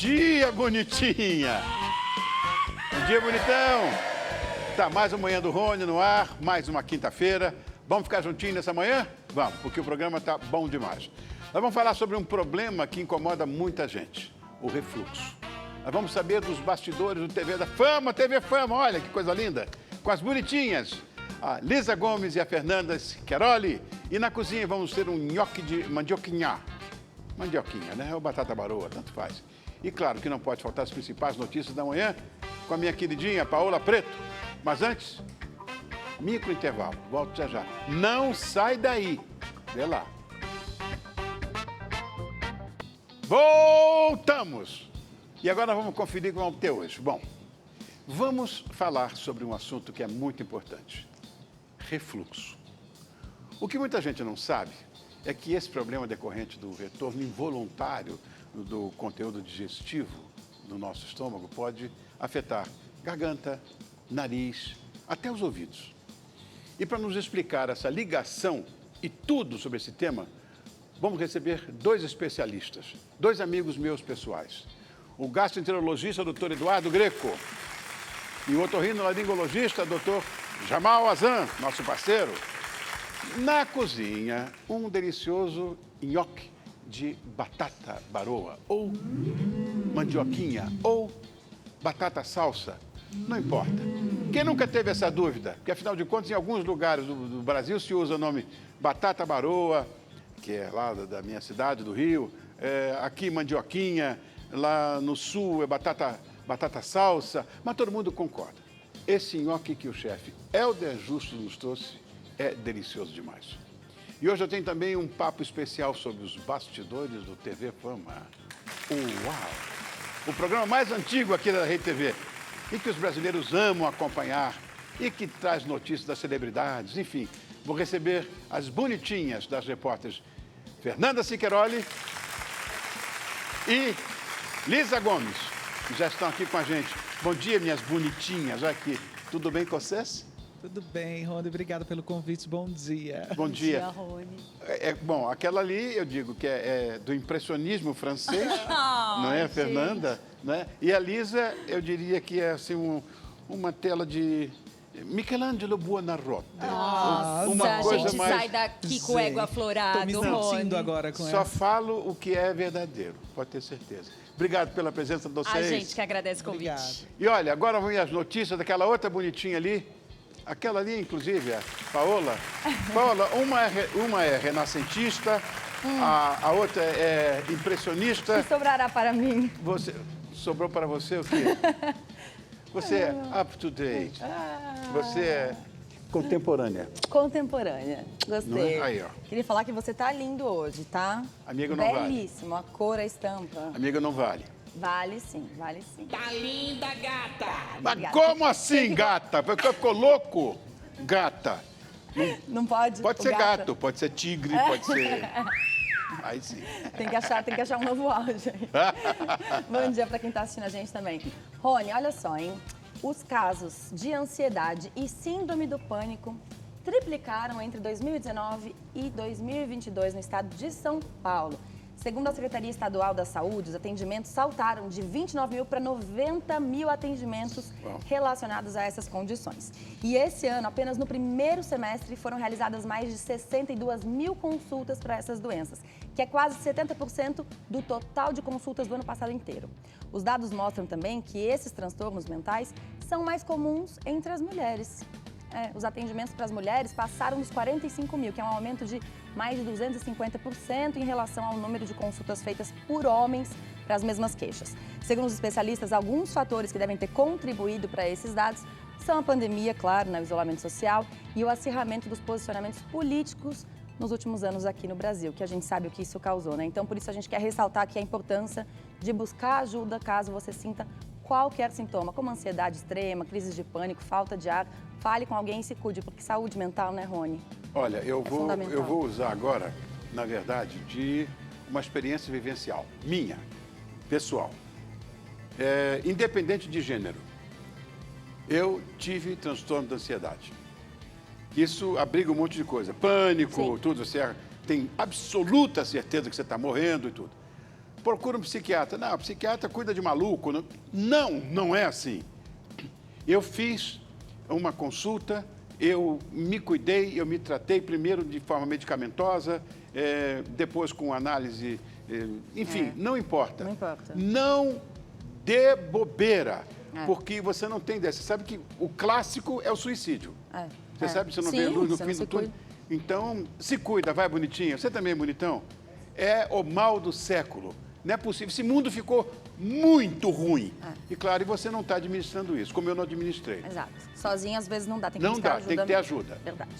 dia, bonitinha! Bom dia, bonitão! Tá, mais uma manhã do Rony no ar, mais uma quinta-feira. Vamos ficar juntinho nessa manhã? Vamos, porque o programa tá bom demais. Nós vamos falar sobre um problema que incomoda muita gente, o refluxo. Nós vamos saber dos bastidores do TV Fama, olha que coisa linda, com as bonitinhas, a Lisa Gomes e a Fernanda Schicaroli. E na cozinha vamos ter um nhoque de mandioquinha. Mandioquinha, né? Ou batata baroa, tanto faz. E claro que não pode faltar as principais notícias da manhã com a minha queridinha Paola Preto. Mas antes, micro intervalo. Volto já já. Não sai daí. Vê lá. Voltamos! E agora vamos conferir como vamos ter hoje. Bom, vamos falar sobre um assunto que é muito importante. Refluxo. O que muita gente não sabe é que esse problema decorrente do retorno involuntário do conteúdo digestivo do nosso estômago pode afetar garganta, nariz, até os ouvidos. E para nos explicar essa ligação e tudo sobre esse tema, vamos receber dois especialistas, dois amigos meus pessoais. O gastroenterologista, Dr. Eduardo Greco, e o otorrinolaringologista, Dr. Jamal Azan, nosso parceiro. Na cozinha, um delicioso nhoque de batata baroa, ou mandioquinha, ou batata salsa, não importa. Quem nunca teve essa dúvida? Porque, afinal de contas, em alguns lugares do Brasil se usa o nome batata baroa, que é lá da minha cidade, do Rio, aqui mandioquinha, lá no sul é batata salsa, mas todo mundo concorda. Esse nhoque que o chefe Helder Justo nos trouxe é delicioso demais. E hoje eu tenho também um papo especial sobre os bastidores do TV Fama. Uau! O programa mais antigo aqui da Rede TV, e que os brasileiros amam acompanhar, e que traz notícias das celebridades, enfim. Vou receber as bonitinhas das repórteres Fernanda Schicaroli e Lisa Gomes, que já estão aqui com a gente. Bom dia, minhas bonitinhas. Olha aqui, tudo bem com vocês? Tudo bem, Rony. Obrigado pelo convite. Bom dia. Bom dia. Bom dia, Rony. Bom, aquela ali, eu digo que é do impressionismo francês, não é, a Fernanda? Né? E a Lisa, eu diria que é assim, uma tela de Michelangelo Buonarroti. Nossa, uma a coisa gente mais... sai daqui com o ego aflorado, Tô me Rony. sentindo agora com Só essa. falo o que é verdadeiro, pode ter certeza. Obrigado pela presença de vocês. A gente que agradece o convite. Obrigado. E olha, agora vão as notícias daquela outra bonitinha ali. Aquela ali, inclusive, a Paola. Paola, uma é renascentista, a outra é impressionista. O que sobrará para mim? Sobrou para você o quê? Você é up to date. Você é contemporânea. Contemporânea. Gostei. Não é? Aí, ó. Queria falar que você tá lindo hoje, tá? Amigo, não vale. Belíssimo. A cor, a estampa. Amiga, não vale. Vale sim, vale sim. Tá linda, gata! Mas Obrigada. como assim, gata? Ficou louco? Gata. Não pode? Pode O ser gato, pode ser tigre, pode ser... Aí sim. Tem que achar um novo áudio aí. Bom dia para quem está assistindo a gente também. Rony, olha só, hein? Os casos de ansiedade e síndrome do pânico triplicaram entre 2019 e 2022 no estado de São Paulo. Segundo a Secretaria Estadual da Saúde, os atendimentos saltaram de 29 mil para 90 mil atendimentos relacionados a essas condições. E esse ano, apenas no primeiro semestre, foram realizadas mais de 62 mil consultas para essas doenças, que é quase 70% do total de consultas do ano passado inteiro. Os dados mostram também que esses transtornos mentais são mais comuns entre as mulheres. Os atendimentos para as mulheres passaram dos 45 mil, que é um aumento de mais de 250% em relação ao número de consultas feitas por homens para as mesmas queixas. Segundo os especialistas, alguns fatores que devem ter contribuído para esses dados são a pandemia, claro, o isolamento social e o acirramento dos posicionamentos políticos nos últimos anos aqui no Brasil, que a gente sabe o que isso causou, né? Então, por isso a gente quer ressaltar aqui a importância de buscar ajuda caso você sinta qualquer sintoma, como ansiedade extrema, crise de pânico, falta de ar. Fale com alguém e se cuide, porque saúde mental, né, Rony? Olha, eu fundamental. vou usar agora, na verdade, de uma experiência vivencial, minha, pessoal. Independente de gênero, eu tive transtorno de ansiedade. Isso abriga um monte de coisa, pânico, Sim. tudo, você tem absoluta certeza que você está morrendo e tudo. procura um psiquiatra. Não, o psiquiatra cuida de maluco. Não, não é assim. Eu fiz uma consulta, eu me cuidei, eu me tratei primeiro de forma medicamentosa, depois com análise, enfim, não importa. Não importa. Não dê bobeira, porque você não tem ideia. Você sabe que o clássico é o suicídio. Você sabe, você não vê luz no fim do túnel. Então, se cuida, vai bonitinha. Você também é bonitão? É o mal do século. Não é possível. Esse mundo ficou muito ruim. E claro, você não está administrando isso, como eu não administrei. Exato. Sozinho, às vezes, não dá. Tem que Não buscar dá, ajuda tem que ter mesmo. ajuda. Verdade.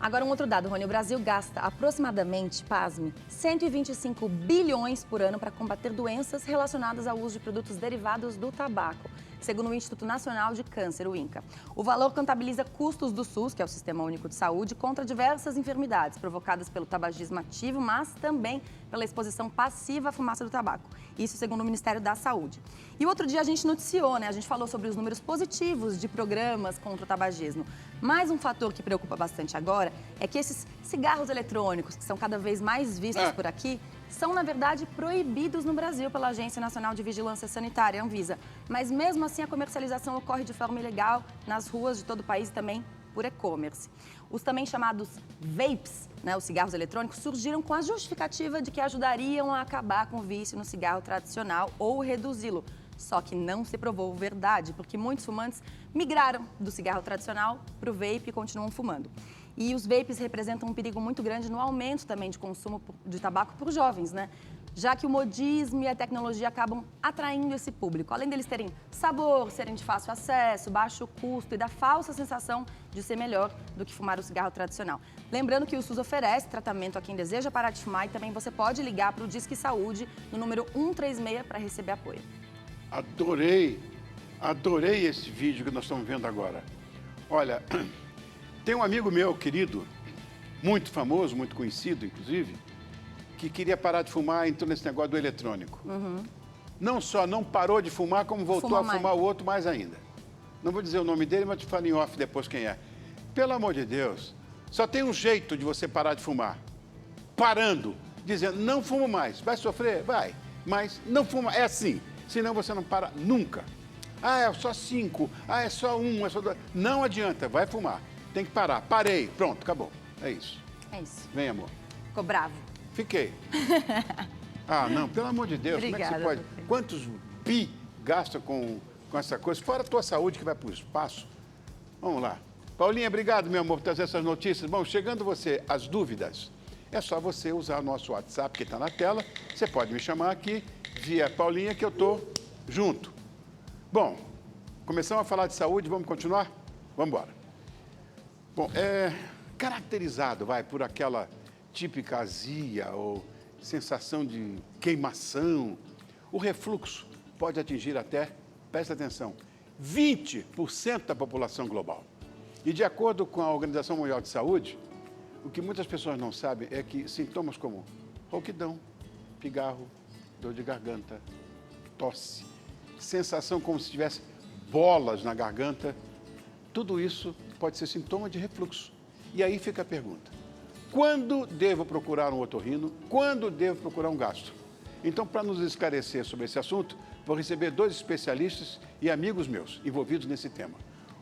Agora, um outro dado, Rony. O Brasil gasta aproximadamente, pasme, 125 bilhões por ano para combater doenças relacionadas ao uso de produtos derivados do tabaco, segundo o Instituto Nacional de Câncer, o INCA. O valor contabiliza custos do SUS, que é o Sistema Único de Saúde, contra diversas enfermidades provocadas pelo tabagismo ativo, mas também pela exposição passiva à fumaça do tabaco. Isso segundo o Ministério da Saúde. E outro dia a gente noticiou, né? A gente falou sobre os números positivos de programas contra o tabagismo. Mas um fator que preocupa bastante agora é que esses cigarros eletrônicos, que são cada vez mais vistos por aqui, são, na verdade, proibidos no Brasil pela Agência Nacional de Vigilância Sanitária, Anvisa. Mas, mesmo assim, a comercialização ocorre de forma ilegal nas ruas de todo o país e também por e-commerce. Os também chamados vapes, né, os cigarros eletrônicos, surgiram com a justificativa de que ajudariam a acabar com o vício no cigarro tradicional ou reduzi-lo. Só que não se provou verdade, porque muitos fumantes migraram do cigarro tradicional para o vape e continuam fumando. E os vapes representam um perigo muito grande no aumento também de consumo de tabaco por jovens, né? Já que o modismo e a tecnologia acabam atraindo esse público. Além deles terem sabor, serem de fácil acesso, baixo custo e da falsa sensação de ser melhor do que fumar o cigarro tradicional. Lembrando que o SUS oferece tratamento a quem deseja parar de fumar e também você pode ligar para o Disque Saúde no número 136 para receber apoio. Adorei esse vídeo que nós estamos vendo agora. Olha, tem um amigo meu, querido, muito famoso, muito conhecido, inclusive, que queria parar de fumar, entrou nesse negócio do eletrônico. Não só não parou de fumar, como voltou a fumar o outro mais ainda. Não vou dizer o nome dele, mas te falo em off depois quem é. Pelo amor de Deus, só tem um jeito de você parar de fumar. Parando, dizendo, não fumo mais. Vai sofrer? Vai. Mas não fuma, é assim. Senão você não para nunca. Ah, é só 5. Ah, é só 1, é só 2. Não adianta, vai fumar. Tem que parar. Parei. Pronto, acabou. É isso. É isso. Vem, amor. Ficou bravo? Fiquei. Ah, não, pelo amor de Deus, Obrigada, como é que você pode? Quantos bi gasta com essa coisa? Fora a tua saúde que vai para o espaço. Vamos lá. Paulinha, obrigado, meu amor, por trazer essas notícias. Bom, chegando você às dúvidas, é só você usar o nosso WhatsApp que está na tela. Você pode me chamar aqui via Paulinha que eu estou junto. Bom, começamos a falar de saúde, vamos continuar? Vamos embora. Bom, caracterizado, por aquela típica azia ou sensação de queimação. O refluxo pode atingir até, presta atenção, 20% da população global. E de acordo com a Organização Mundial de Saúde, o que muitas pessoas não sabem é que sintomas como rouquidão, pigarro, dor de garganta, tosse, sensação como se tivesse bolas na garganta, tudo isso pode ser sintoma de refluxo. E aí fica a pergunta: quando devo procurar um otorrino? Quando devo procurar um gastro? Então, para nos esclarecer sobre esse assunto, vou receber 2 especialistas e amigos meus envolvidos nesse tema.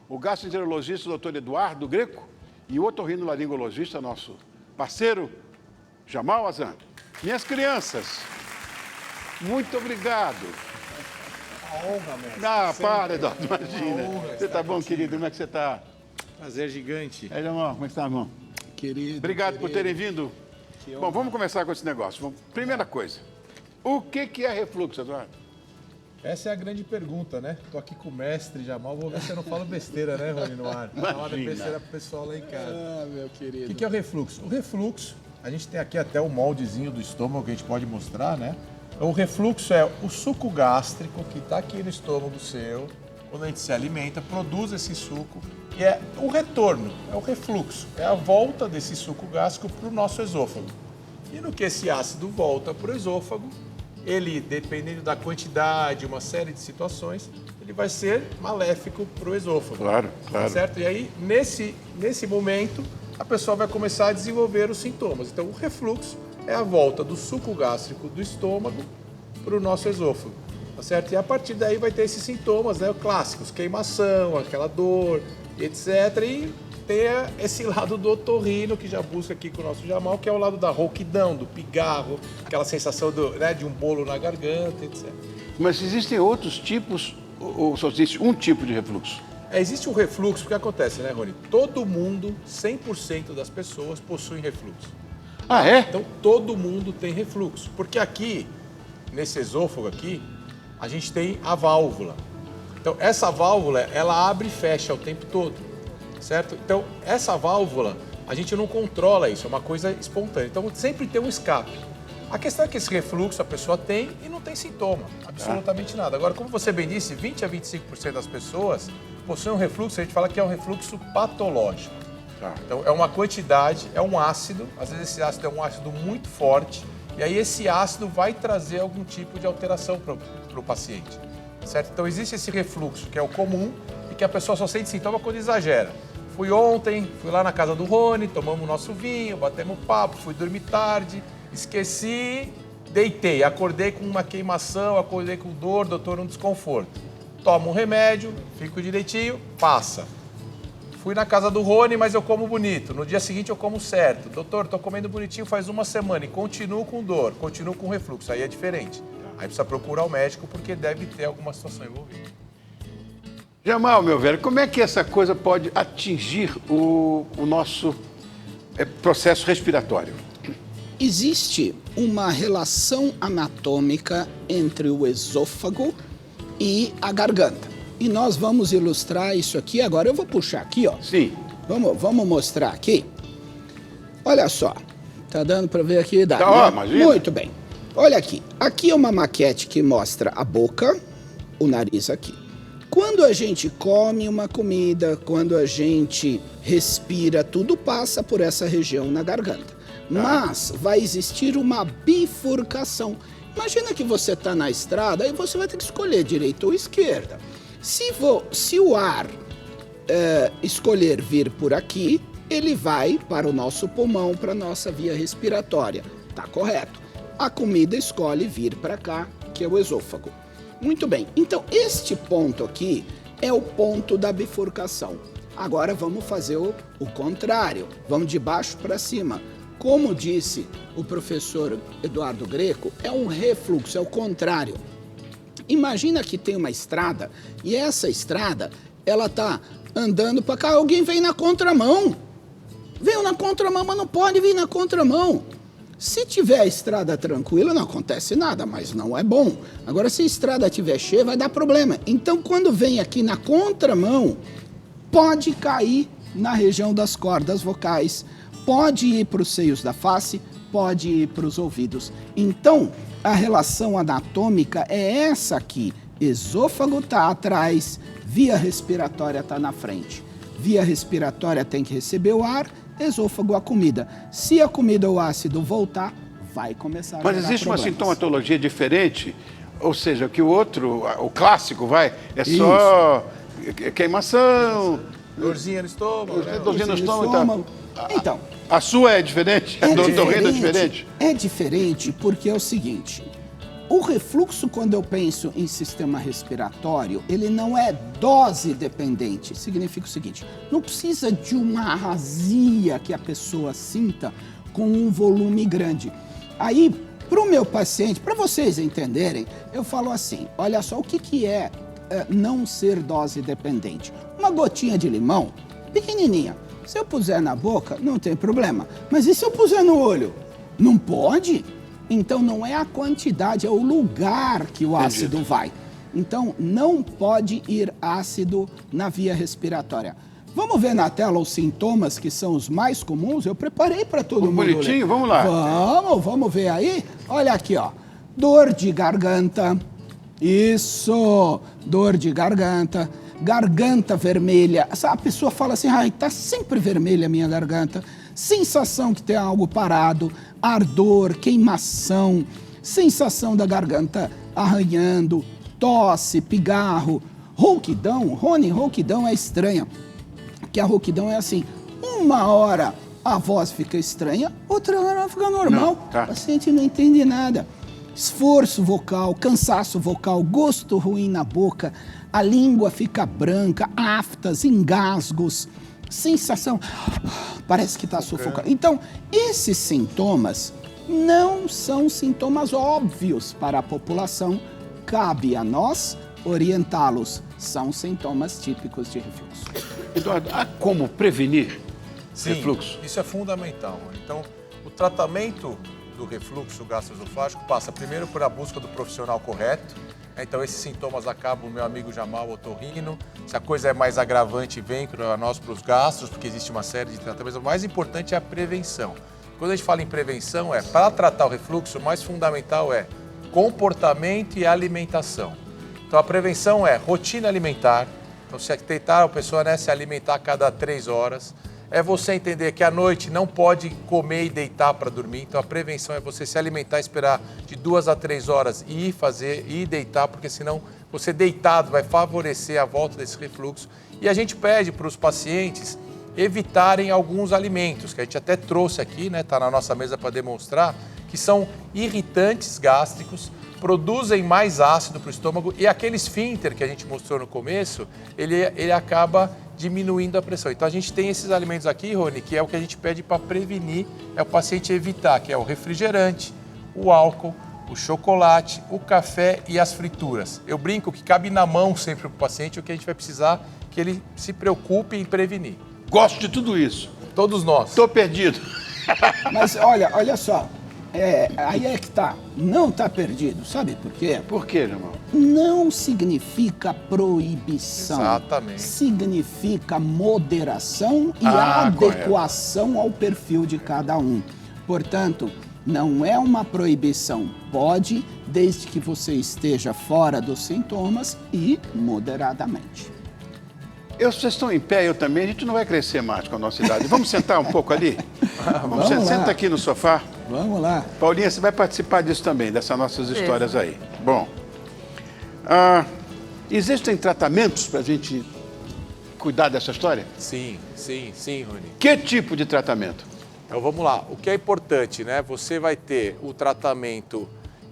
O gastroenterologista, o Dr. Eduardo Greco, e o otorrinolaringologista, nosso parceiro, Jamal Azan. Minhas crianças, muito obrigado. A honra, mestre. Ah, para, Eduardo, imagina. Você tá bom, querido? Como é que você tá? Prazer gigante. Aí, irmão, como é que tá, irmão? Querido. Obrigado por terem vindo. Bom, vamos começar com esse negócio. Primeira coisa, o que é refluxo, Eduardo? Essa é a grande pergunta, né? Tô aqui com o mestre Jamal, vou ver se eu não falo besteira, né, Rony, no ar? Falar besteira pro pessoal lá em casa. Ah, meu querido. O que é o refluxo? O refluxo, a gente tem aqui até o moldezinho do estômago que a gente pode mostrar, né? O refluxo é o suco gástrico que está aqui no estômago seu, quando a gente se alimenta, produz esse suco, e é o retorno, é o refluxo, é a volta desse suco gástrico para o nosso esôfago. E no que esse ácido volta para o esôfago, ele, dependendo da quantidade, uma série de situações, ele vai ser maléfico para o esôfago. Claro, claro. Certo? E aí, nesse momento, a pessoa vai começar a desenvolver os sintomas. Então, o refluxo é a volta do suco gástrico do estômago para o nosso esôfago, tá certo? E a partir daí vai ter esses sintomas, né, clássicos, queimação, aquela dor, etc. E tem esse lado do otorrino, que já busca aqui com o nosso Jamal, que é o lado da rouquidão, do pigarro, aquela sensação de um bolo na garganta, etc. Mas existem outros tipos, ou só existe um tipo de refluxo? Existe um refluxo, o que acontece, né, Rony? Todo mundo, 100% das pessoas possuem refluxo. Ah, é? Então, todo mundo tem refluxo. Porque aqui, nesse esôfago aqui, a gente tem a válvula. Então, essa válvula, ela abre e fecha o tempo todo, certo? Então, essa válvula, a gente não controla isso, é uma coisa espontânea. Então, sempre tem um escape. A questão é que esse refluxo a pessoa tem e não tem sintoma, absolutamente nada. Agora, como você bem disse, 20 a 25% das pessoas possuem um refluxo, a gente fala que é um refluxo patológico. Então, é uma quantidade, é um ácido, às vezes esse ácido é um ácido muito forte, e aí esse ácido vai trazer algum tipo de alteração para o paciente, certo? Então, existe esse refluxo, que é o comum, e que a pessoa só sente sintoma quando exagera. Fui ontem, fui lá na casa do Rony, tomamos o nosso vinho, batemos papo, fui dormir tarde, esqueci, deitei, acordei com uma queimação, acordei com dor, doutor, um desconforto. Tomo um remédio, fico direitinho, passa. Fui na casa do Rony, mas eu como bonito. No dia seguinte eu como certo. Doutor, estou comendo bonitinho faz uma semana e continuo com dor, continuo com refluxo. Aí é diferente. Aí precisa procurar o médico porque deve ter alguma situação envolvida. Jamal, meu velho, como é que essa coisa pode atingir o nosso processo respiratório? Existe uma relação anatômica entre o esôfago e a garganta. E nós vamos ilustrar isso aqui agora. Eu vou puxar aqui, ó. Sim. Vamos mostrar aqui. Olha só. Tá dando para ver aqui? Dá, tá, né? imagina. Muito bem. Olha aqui. Aqui é uma maquete que mostra a boca, o nariz aqui. Quando a gente come uma comida, quando a gente respira, tudo passa por essa região na garganta. Mas vai existir uma bifurcação. Imagina que você está na estrada e você vai ter que escolher direita ou esquerda. Se o ar escolher vir por aqui, ele vai para o nosso pulmão, para a nossa via respiratória. Tá correto. A comida escolhe vir para cá, que é o esôfago. Muito bem. Então, este ponto aqui é o ponto da bifurcação. Agora vamos fazer o contrário. Vamos de baixo para cima. Como disse o professor Eduardo Greco, é um refluxo, é o contrário. Imagina que tem uma estrada e essa estrada, ela tá andando para cá, alguém vem na contramão. Veio na contramão, mas não pode vir na contramão. Se tiver a estrada tranquila, não acontece nada, mas não é bom. Agora, se a estrada estiver cheia, vai dar problema. Então, quando vem aqui na contramão, pode cair na região das cordas vocais, pode ir para os seios da face, pode ir para os ouvidos. Então, a relação anatômica é essa aqui. Esôfago está atrás, via respiratória está na frente. Via respiratória tem que receber o ar, esôfago a comida. Se a comida ou o ácido voltar, vai começar a Mas gerar existe problemas. uma sintomatologia diferente? Ou seja, que o outro, o clássico, é só queimação... Dorzinha no estômago, né? Dorzinha no estômago. Então... A sua é diferente? A do otorrino é diferente? É diferente porque é o seguinte, o refluxo, quando eu penso em sistema respiratório, ele não é dose dependente. Significa o seguinte, não precisa de uma azia que a pessoa sinta com um volume grande. Aí, para o meu paciente, para vocês entenderem, eu falo assim, olha só, o que é não ser dose dependente? Uma gotinha de limão, pequenininha. Se eu puser na boca, não tem problema. Mas e se eu puser no olho? Não pode? Então, não é a quantidade, é o lugar que o ácido vai. Então, não pode ir ácido na via respiratória. Vamos ver na tela os sintomas que são os mais comuns? Eu preparei para todo mundo. Bonitinho, vamos lá. Vamos ver aí? Olha aqui, ó. Dor de garganta. Isso, dor de garganta. Garganta vermelha. A pessoa fala assim, ai, tá sempre vermelha a minha garganta. Sensação que tem algo parado, ardor, queimação, sensação da garganta arranhando, tosse, pigarro, rouquidão. Rony, rouquidão é estranha, que a rouquidão é assim, uma hora a voz fica estranha, outra hora ela fica normal. Não, tá. O paciente não entende nada. esforço vocal, cansaço vocal, gosto ruim na boca, a língua fica branca, aftas, engasgos, sensação, parece que está sufocando. Então, esses sintomas não são sintomas óbvios para a população, cabe a nós orientá-los. São sintomas típicos de refluxo. Eduardo, há como prevenir Sim, refluxo? Isso é fundamental. Então, o tratamento do refluxo gastroesofágico passa primeiro por a busca do profissional correto. Então, esses sintomas acabam, meu amigo Jamal otorrino. Se a coisa é mais agravante, vem para nós, para os gastros, porque existe uma série de tratamentos. O mais importante é a prevenção. Quando a gente fala em prevenção, para tratar o refluxo, o mais fundamental é comportamento e alimentação. Então, a prevenção é rotina alimentar. Então, se tentar a pessoa se alimentar a cada 3 horas. É você entender que à noite não pode comer e deitar para dormir. Então, a prevenção é você se alimentar, esperar de 2 a 3 horas e ir deitar, porque senão você deitado vai favorecer a volta desse refluxo. E a gente pede para os pacientes evitarem alguns alimentos, que a gente até trouxe aqui, está na nossa mesa para demonstrar, que são irritantes gástricos, produzem mais ácido para o estômago e aquele esfíncter que a gente mostrou no começo, ele acaba diminuindo a pressão. Então a gente tem esses alimentos aqui, Rony, que é o que a gente pede para prevenir, é o paciente evitar, que é o refrigerante, o álcool, o chocolate, o café e as frituras. Eu brinco que cabe na mão sempre para o paciente o que a gente vai precisar que ele se preocupe em prevenir. Gosto de tudo isso. Todos nós. Estou perdido. Mas olha só, aí é que tá, não tá perdido, sabe por quê? Por quê, irmão? Não significa proibição. Exatamente. Significa moderação e adequação ao perfil de cada um. Portanto, não é uma proibição. Pode, desde que você esteja fora dos sintomas e moderadamente. Vocês estão em pé, eu também. A gente não vai crescer mais com a nossa idade. Vamos sentar um pouco ali? Vamos lá. Senta aqui no sofá. Vamos lá. Paulinha, você vai participar disso também, dessas nossas histórias aí. Bom, existem tratamentos para a gente cuidar dessa história? Sim, Rony. Que tipo de tratamento? Então vamos lá. O que é importante, Você vai ter o tratamento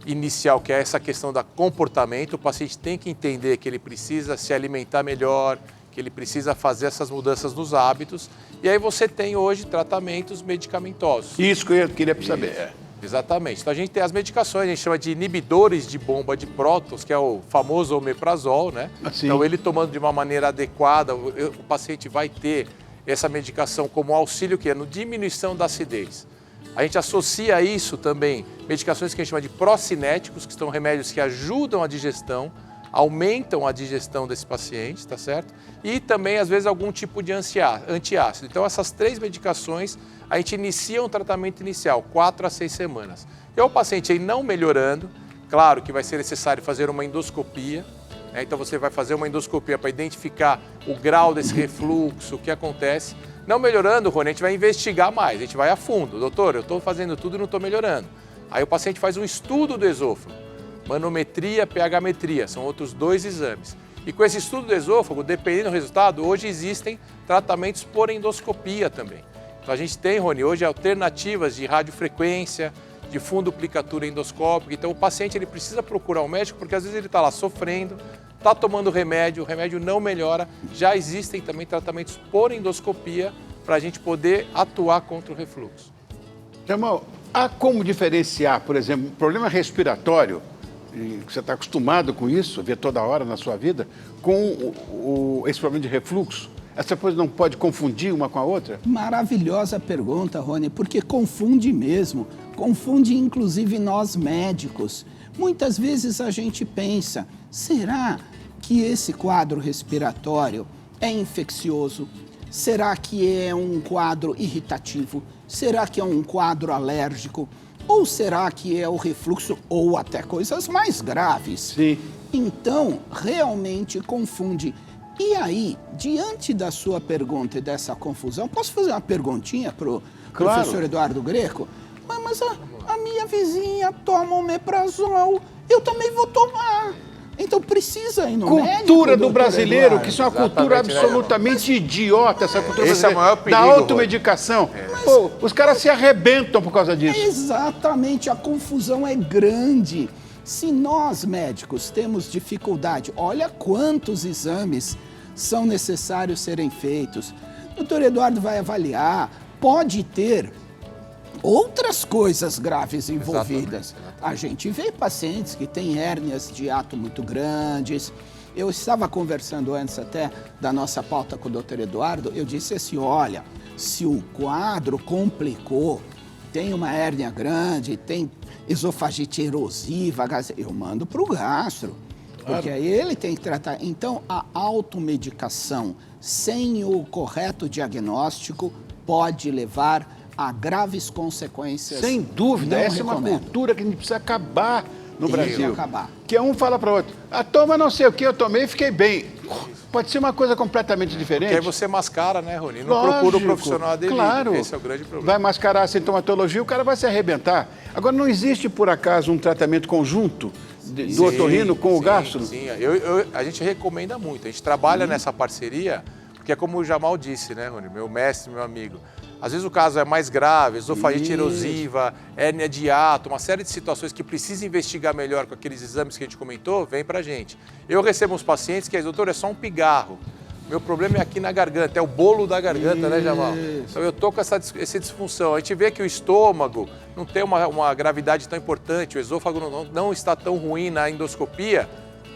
inicial, que é essa questão da comportamento. O paciente tem que entender que ele precisa se alimentar melhor, que ele precisa fazer essas mudanças nos hábitos. E aí você tem hoje tratamentos medicamentosos. Isso que eu queria saber. Exatamente. Então a gente tem as medicações, a gente chama de inibidores de bomba de prótons, que é o famoso omeprazol, Assim. Então ele tomando de uma maneira adequada, o paciente vai ter essa medicação como auxílio, que é no diminuição da acidez. A gente associa isso também, medicações que a gente chama de procinéticos, que são remédios que ajudam a digestão, aumentam a digestão desse paciente, tá certo? E também, às vezes, algum tipo de antiácido. Então, essas 3 medicações, a gente inicia um tratamento inicial, 4 a 6 semanas. E o paciente aí não melhorando, claro que vai ser necessário fazer uma endoscopia, Então, você vai fazer uma endoscopia para identificar o grau desse refluxo, o que acontece. Não melhorando, Rony, a gente vai investigar mais, a gente vai a fundo. Doutor, eu estou fazendo tudo e não estou melhorando. Aí o paciente faz um estudo do esôfago. Manometria, pH-metria, são outros 2 exames. E com esse estudo do esôfago, dependendo do resultado, hoje existem tratamentos por endoscopia também. Então a gente tem, Rony, hoje alternativas de radiofrequência, de funduplicatura endoscópica. Então o paciente ele precisa procurar um médico porque às vezes ele está lá sofrendo, está tomando remédio, o remédio não melhora. Já existem também tratamentos por endoscopia para a gente poder atuar contra o refluxo. Jamal, há como diferenciar, por exemplo, um problema respiratório, e você está acostumado com isso, vê toda hora na sua vida, com esse problema de refluxo? Essa coisa não pode confundir uma com a outra? Maravilhosa pergunta, Rony, porque confunde mesmo. Confunde inclusive nós médicos. Muitas vezes a gente pensa, será que esse quadro respiratório é infeccioso? Será que é um quadro irritativo? Será que é um quadro alérgico? Ou será que é o refluxo ou até coisas mais graves? Sim. Então, realmente confunde. E aí, diante da sua pergunta e dessa confusão, posso fazer uma perguntinha para o professor Eduardo Greco? Mas a minha vizinha toma omeprazol, eu também vou tomar. Então precisa ir no médico, Cultura do doutor brasileiro, Eduardo. que isso é uma cultura Exatamente, né, absolutamente idiota, essa cultura Esse é o brasileira, maior da perigo, automedicação. Pô, os caras se arrebentam por causa disso. Exatamente, a confusão é grande. Se nós, médicos, temos dificuldade, olha quantos exames são necessários serem feitos. O doutor Eduardo vai avaliar, pode ter outras coisas graves envolvidas. A gente vê pacientes que têm hérnias de hiato muito grandes. Eu estava conversando antes até da nossa pauta com o doutor Eduardo, eu disse assim, olha, se o quadro complicou, tem uma hérnia grande, tem esofagite erosiva, eu mando para o gastro, porque aí ele tem que tratar. Então, a automedicação sem o correto diagnóstico pode levar a graves consequências. Sem dúvida, Não essa é uma recomendo. cultura que a gente precisa acabar no Tem que Brasil. acabar. Que um fala para o outro, toma não sei o que, eu tomei e fiquei bem. Pode ser uma coisa completamente diferente. Porque aí você mascara, né, Rony? Não Lógico, procura o profissional dele. claro. Esse é o grande problema. Vai mascarar a sintomatologia, o cara vai se arrebentar. Agora, não existe, por acaso, um tratamento conjunto do otorrino com o gastro? Sim, a gente recomenda muito. A gente trabalha nessa parceria, porque é como o Jamal disse, né, Rony? Meu mestre, meu amigo. Às vezes o caso é mais grave, esofagite erosiva, hérnia de hiato, uma série de situações que precisa investigar melhor com aqueles exames que a gente comentou, vem pra gente. Eu recebo uns pacientes que, doutor, é só um pigarro. Meu problema é aqui na garganta, é o bolo da garganta, né, Jamal? Então eu tô com essa disfunção. A gente vê que o estômago não tem uma gravidade tão importante, o esôfago não está tão ruim na endoscopia.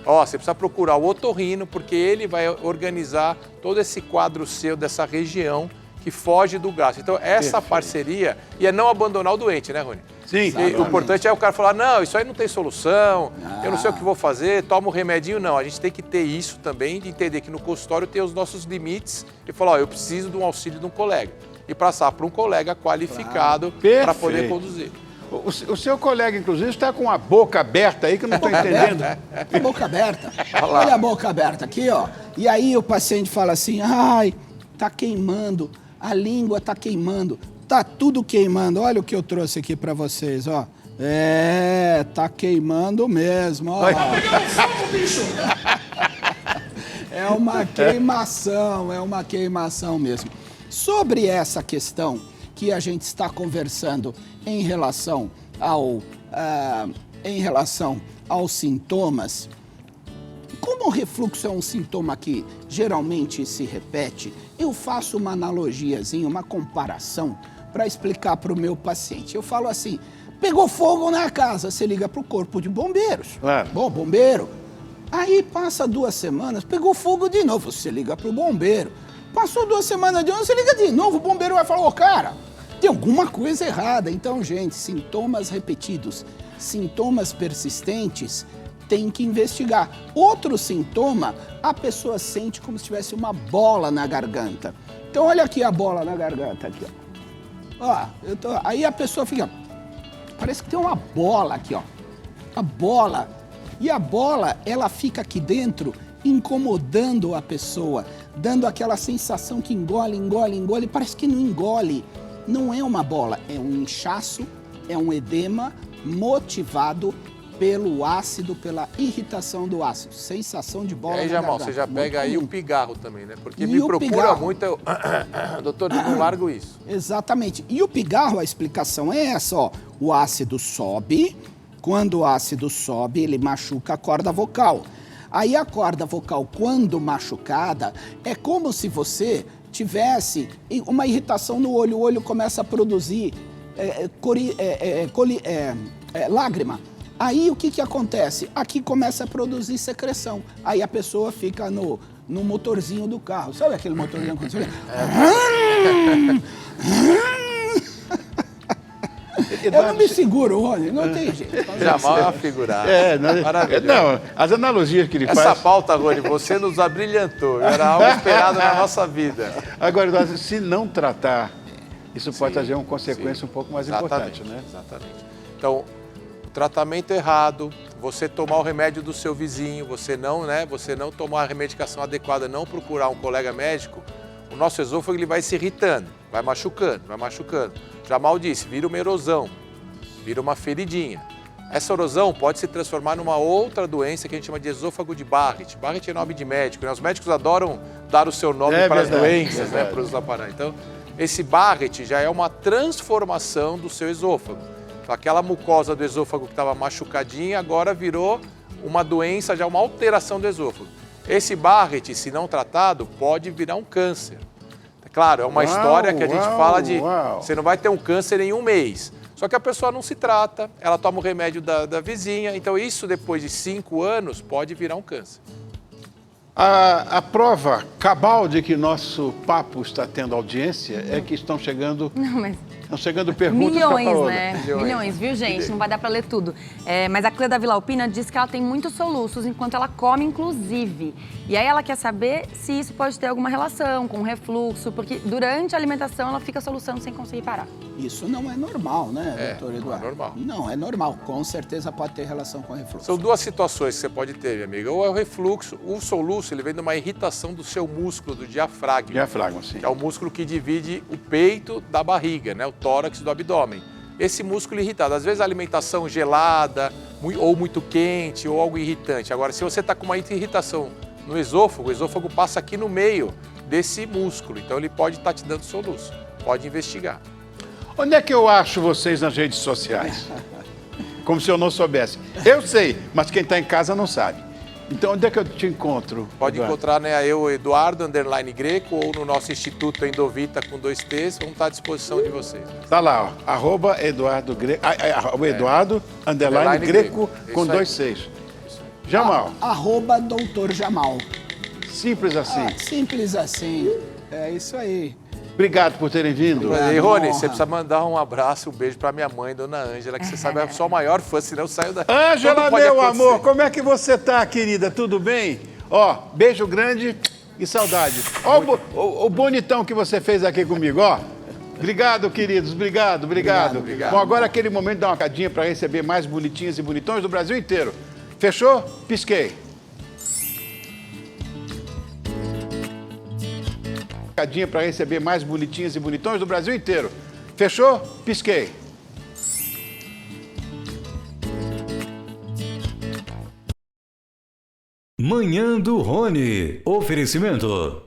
Ó, você precisa procurar o otorrino, porque ele vai organizar todo esse quadro seu dessa região que foge do gastro. Então, essa parceria, e é não abandonar o doente, né, Rony? Sim. E o importante é o cara falar, não, isso aí não tem solução, eu não sei o que vou fazer, toma o remedinho. Não, a gente tem que ter isso também, de entender que no consultório tem os nossos limites e falar, ó, eu preciso de um auxílio de um colega. E passar para um colega qualificado para poder conduzir. O seu colega, inclusive, está com a boca aberta aí, que eu não estou entendendo. A boca aberta. Olha a boca aberta aqui, ó. E aí o paciente fala assim, ai, tá queimando, a língua tá queimando, tá tudo queimando. Olha o que eu trouxe aqui para vocês, ó. É, tá queimando mesmo, ó. É uma queimação mesmo. Sobre essa questão que a gente está conversando em relação aos sintomas, como o refluxo é um sintoma que geralmente se repete, eu faço uma analogiazinha, uma comparação para explicar para o meu paciente. Eu falo assim, pegou fogo na casa, você liga para o corpo de bombeiros. Claro. Bom, bombeiro. Aí passa 2 semanas, pegou fogo de novo, você liga para o bombeiro. Passou 2 semanas de novo, você liga de novo, o bombeiro vai falar, ô cara, tem alguma coisa errada. Então, gente, sintomas repetidos, sintomas persistentes, tem que investigar. Outro sintoma, a pessoa sente como se tivesse uma bola na garganta. Então, olha aqui a bola na garganta, aqui, ó. Aí a pessoa fica, parece que tem uma bola aqui, ó. A bola. E a bola, ela fica aqui dentro, incomodando a pessoa, dando aquela sensação que engole, parece que não engole. Não é uma bola, é um inchaço, é um edema motivado pelo ácido, pela irritação do ácido. Sensação de bola. E aí, na Jamal, garganta. você já pega Muito aí ruim. o pigarro também, né? Porque E me o procura pigarro? muito, doutor, eu não largo isso. Exatamente. E o pigarro, a explicação é essa, ó. O ácido sobe, quando o ácido sobe, ele machuca a corda vocal. Aí a corda vocal, quando machucada, é como se você tivesse uma irritação no olho. O olho começa a produzir lágrima. Aí o que acontece? Aqui começa a produzir secreção. Aí a pessoa fica no motorzinho do carro. Sabe aquele motorzinho que você Eu não me seguro, Rony, não tem jeito. Jamal é uma figurada. Maravilhoso. Não, as analogias que ele Essa faz... pauta, Rony, você nos abrilhantou. Era algo esperado na nossa vida. Agora, Eduardo, se não tratar, isso pode trazer uma consequência um pouco mais importante, né? Exatamente. Então, o tratamento errado, você tomar o remédio do seu vizinho, você não tomar a remedicação adequada, não procurar um colega médico, o nosso esôfago ele vai se irritando, vai machucando. Jamal disse, vira uma erosão, vira uma feridinha. essa erosão pode se transformar numa outra doença que a gente chama de esôfago de Barrett. Barrett é nome de médico, né? Os médicos adoram dar o seu nome para as doenças, né? Para os aparatos. Então, esse Barrett já é uma transformação do seu esôfago. Então, aquela mucosa do esôfago que estava machucadinha, agora virou uma doença, já uma alteração do esôfago. Esse Barrett, se não tratado, pode virar um câncer. Claro, é uma história que a gente fala de você não vai ter um câncer em um mês. Só que a pessoa não se trata, ela toma o remédio da vizinha, então isso depois de 5 anos pode virar um câncer. A prova cabal de que nosso papo está tendo audiência é que estão chegando perguntas milhões, para Paola. né? Milhões, viu, gente? Não vai dar para ler tudo. Mas a Cleda Villalpina diz que ela tem muitos soluços enquanto ela come, inclusive. E aí ela quer saber se isso pode ter alguma relação com o refluxo, porque durante a alimentação ela fica soluçando sem conseguir parar. Isso não é normal, né, doutor Eduardo? Não é normal. Não, é normal. Com certeza pode ter relação com o refluxo. São duas situações que você pode ter, minha amiga. Ou é o refluxo, o soluço, ele vem de uma irritação do seu músculo, do diafragma. Diafragma, sim. Que é o músculo que divide o peito da barriga, né? O tórax do abdômen. Esse músculo irritado, às vezes a alimentação gelada, ou muito quente, ou algo irritante. Agora, se você está com uma irritação no esôfago, o esôfago passa aqui no meio desse músculo. Então, ele pode estar te dando soluço. Pode investigar. Onde é que eu acho vocês nas redes sociais? Como se eu não soubesse. Eu sei, mas quem está em casa não sabe. Então, onde é que eu te encontro? Pode Eduardo? encontrar, né, eu, Eduardo, _Greco, ou no nosso Instituto Endovita com 2 T's, vamos estar à disposição de vocês. Tá lá, ó, @Eduardo Greco, Eduardo _Greco com 2 C's. Jamal. @Doutor Jamal. Simples assim. Simples assim. É isso aí. Obrigado por terem vindo. E Rony, honra. você precisa mandar um abraço, um beijo pra minha mãe, Dona Ângela, que você sabe, é a sua maior fã, senão eu saio da... Ângela, Tudo pode meu acontecer. amor, como é que você tá, querida? Tudo bem? Ó, beijo grande e saudade. Ó, o bonitão que você fez aqui comigo, ó. Obrigado, queridos. Obrigado. Obrigado. Bom, agora é aquele momento de dar uma cadinha para receber mais bonitinhas e bonitões do Brasil inteiro. Fechou? Pisquei. Cadinha para receber mais bonitinhas e bonitões do Brasil inteiro. Fechou? Pisquei. Manhã do Rony. Oferecimento.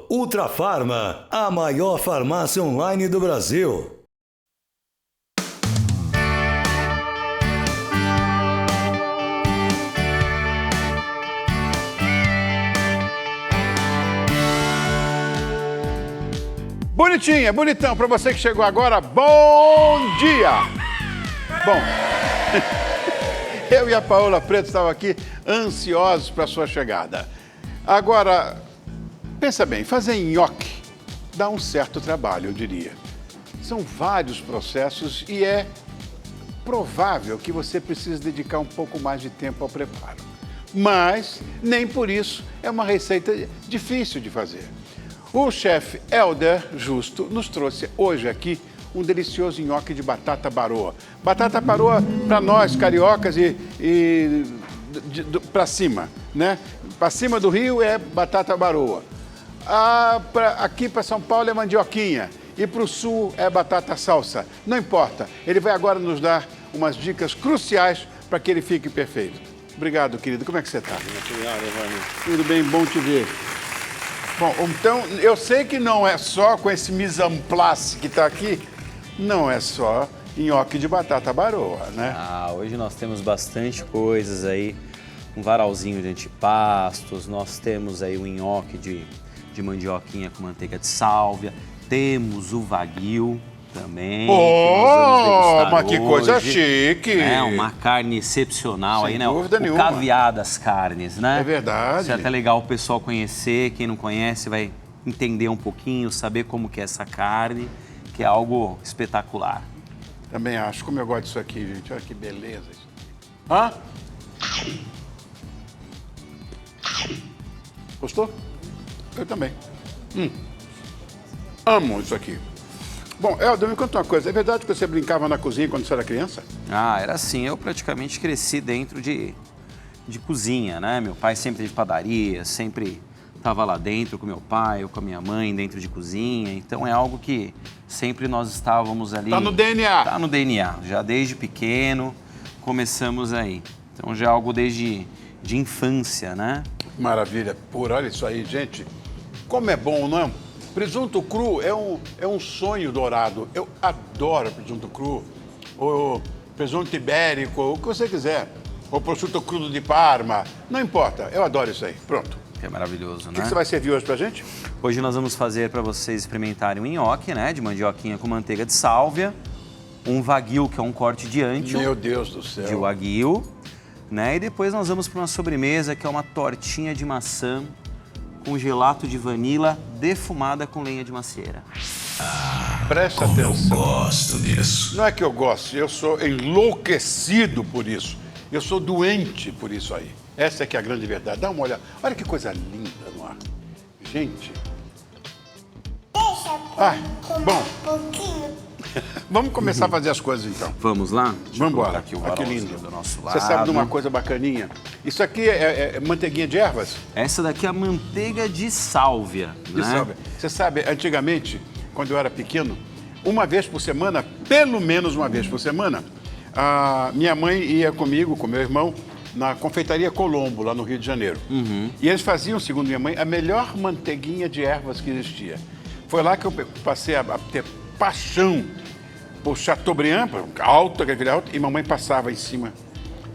Ultra Farma, a maior farmácia online do Brasil. Bonitinha, bonitão, para você que chegou agora, bom dia! Bom, eu e a Paola Preto estavam aqui ansiosos para a sua chegada. Agora, pensa bem, fazer nhoque dá um certo trabalho, eu diria. São vários processos e é provável que você precise dedicar um pouco mais de tempo ao preparo. Mas, nem por isso, é uma receita difícil de fazer. O chefe Helder Justo nos trouxe hoje aqui um delicioso nhoque de batata baroa. Batata baroa para nós, cariocas para cima, né? Para cima do Rio é batata baroa. Aqui para São Paulo é mandioquinha. E para o Sul é batata salsa. Não importa, ele vai agora nos dar umas dicas cruciais para que ele fique perfeito. Obrigado, querido. Como é que você está? Tudo bem, bom te ver. Bom, então, eu sei que não é só com esse mise en place que está aqui, não é só nhoque de batata baroa, né? Hoje nós temos bastante coisas aí, um varalzinho de antipastos, nós temos aí um nhoque de mandioquinha com manteiga de sálvia, temos o wagyu também, que nós vamos degustar mas que coisa hoje. chique! É uma carne excepcional Sem aí, né? dúvida O nenhuma. caviar das carnes, né? É verdade. Isso é até legal o pessoal conhecer, quem não conhece vai entender um pouquinho, saber como que é essa carne, que é algo espetacular. Também acho. Como eu gosto disso aqui, gente. Olha que beleza. Hã? Gostou? Eu também. Amo isso aqui. Bom, Helder, me conta uma coisa. É verdade que você brincava na cozinha quando você era criança? Era assim, eu praticamente cresci dentro de cozinha, né? Meu pai sempre teve padaria, sempre estava lá dentro com meu pai ou com a minha mãe, dentro de cozinha. Então é algo que sempre nós estávamos ali. Tá no DNA. Tá no DNA. Já desde pequeno começamos aí. Então já é algo desde de infância, né? Maravilha. Por olha isso aí, gente. Como é bom, não é? Presunto cru é um sonho dourado. Eu adoro presunto cru. Ou presunto ibérico, ou o que você quiser. Ou prosciutto crudo de Parma. Não importa. Eu adoro isso aí. Pronto. Que é maravilhoso, O né? que você vai servir hoje pra gente? Hoje nós vamos fazer para vocês experimentarem um nhoque, né? De mandioquinha com manteiga de sálvia. Um wagyu, que é um corte de ancho. Meu Deus do céu. De wagyu, né? E depois nós vamos para uma sobremesa que é uma tortinha de maçã com gelato de vanila defumada com lenha de macieira. Presta atenção. Eu gosto disso. Não é que eu gosto, eu sou enlouquecido por isso. Eu sou doente por isso aí. Essa é que é a grande verdade. Dá uma olhada. Olha que coisa linda no ar. Gente. Bom. Vamos começar a fazer as coisas então. Vamos lá? Vamos Deixa eu embora. colocar aqui o Olha que varolzinho lindo. do nosso Você lado. sabe de uma coisa bacaninha? Isso aqui é manteiguinha de ervas? Essa daqui é a manteiga de sálvia, De né? sálvia. Você sabe, antigamente, quando eu era pequeno, uma vez por semana, pelo menos uma vez por semana, a minha mãe ia comigo, com meu irmão, na confeitaria Colombo, lá no Rio de Janeiro. E eles faziam, segundo minha mãe, a melhor manteiguinha de ervas que existia. Foi lá que eu passei a ter paixão por Chateaubriand, alto, aquele alto, e mamãe passava em cima.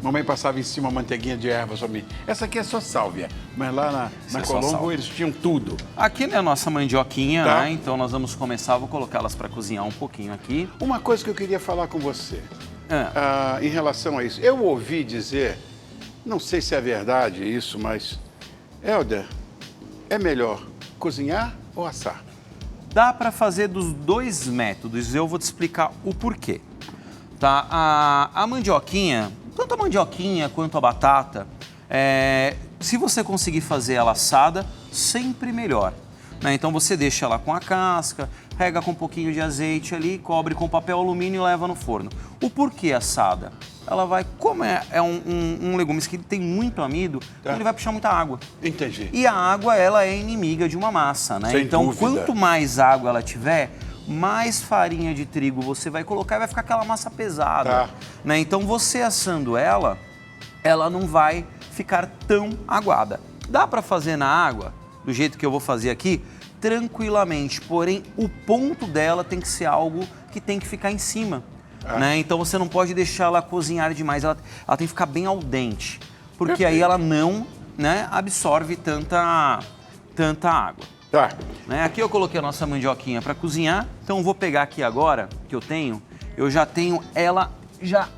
Mamãe passava em cima a manteiguinha de ervas para mim. Essa aqui é só sálvia, mas lá na é só Colombo sálvia. eles tinham tudo. Aqui é a nossa mandioquinha, Tá. né? Então nós vamos começar, vou colocá-las para cozinhar um pouquinho aqui. Uma coisa que eu queria falar com você, Ah. em relação a isso. Eu ouvi dizer, não sei se é verdade isso, mas, Helder, é melhor cozinhar ou assar? Dá para fazer dos dois métodos, eu vou te explicar o porquê. Tá? A mandioquinha, tanto a mandioquinha quanto a batata, se você conseguir fazer ela assada, sempre melhor. Né? Então você deixa ela com a casca, rega com um pouquinho de azeite ali, cobre com papel alumínio e leva no forno. O porquê assada? Ela vai, como é um legume que tem muito amido, então ele vai puxar muita água. Entendi. E a água, ela é inimiga de uma massa, né? Sem Então, dúvida. quanto mais água ela tiver, mais farinha de trigo você vai colocar e vai ficar aquela massa pesada. Tá. Né? Então, você assando ela não vai ficar tão aguada. Dá para fazer na água, do jeito que eu vou fazer aqui, tranquilamente. Porém, o ponto dela tem que ser algo que tem que ficar em cima. Né? Então, você não pode deixar ela cozinhar demais. Ela tem que ficar bem al dente. Porque aí ela não, né, absorve tanta água. Tá. Né? Aqui eu coloquei a nossa mandioquinha para cozinhar, então eu vou pegar aqui agora, que eu já tenho ela já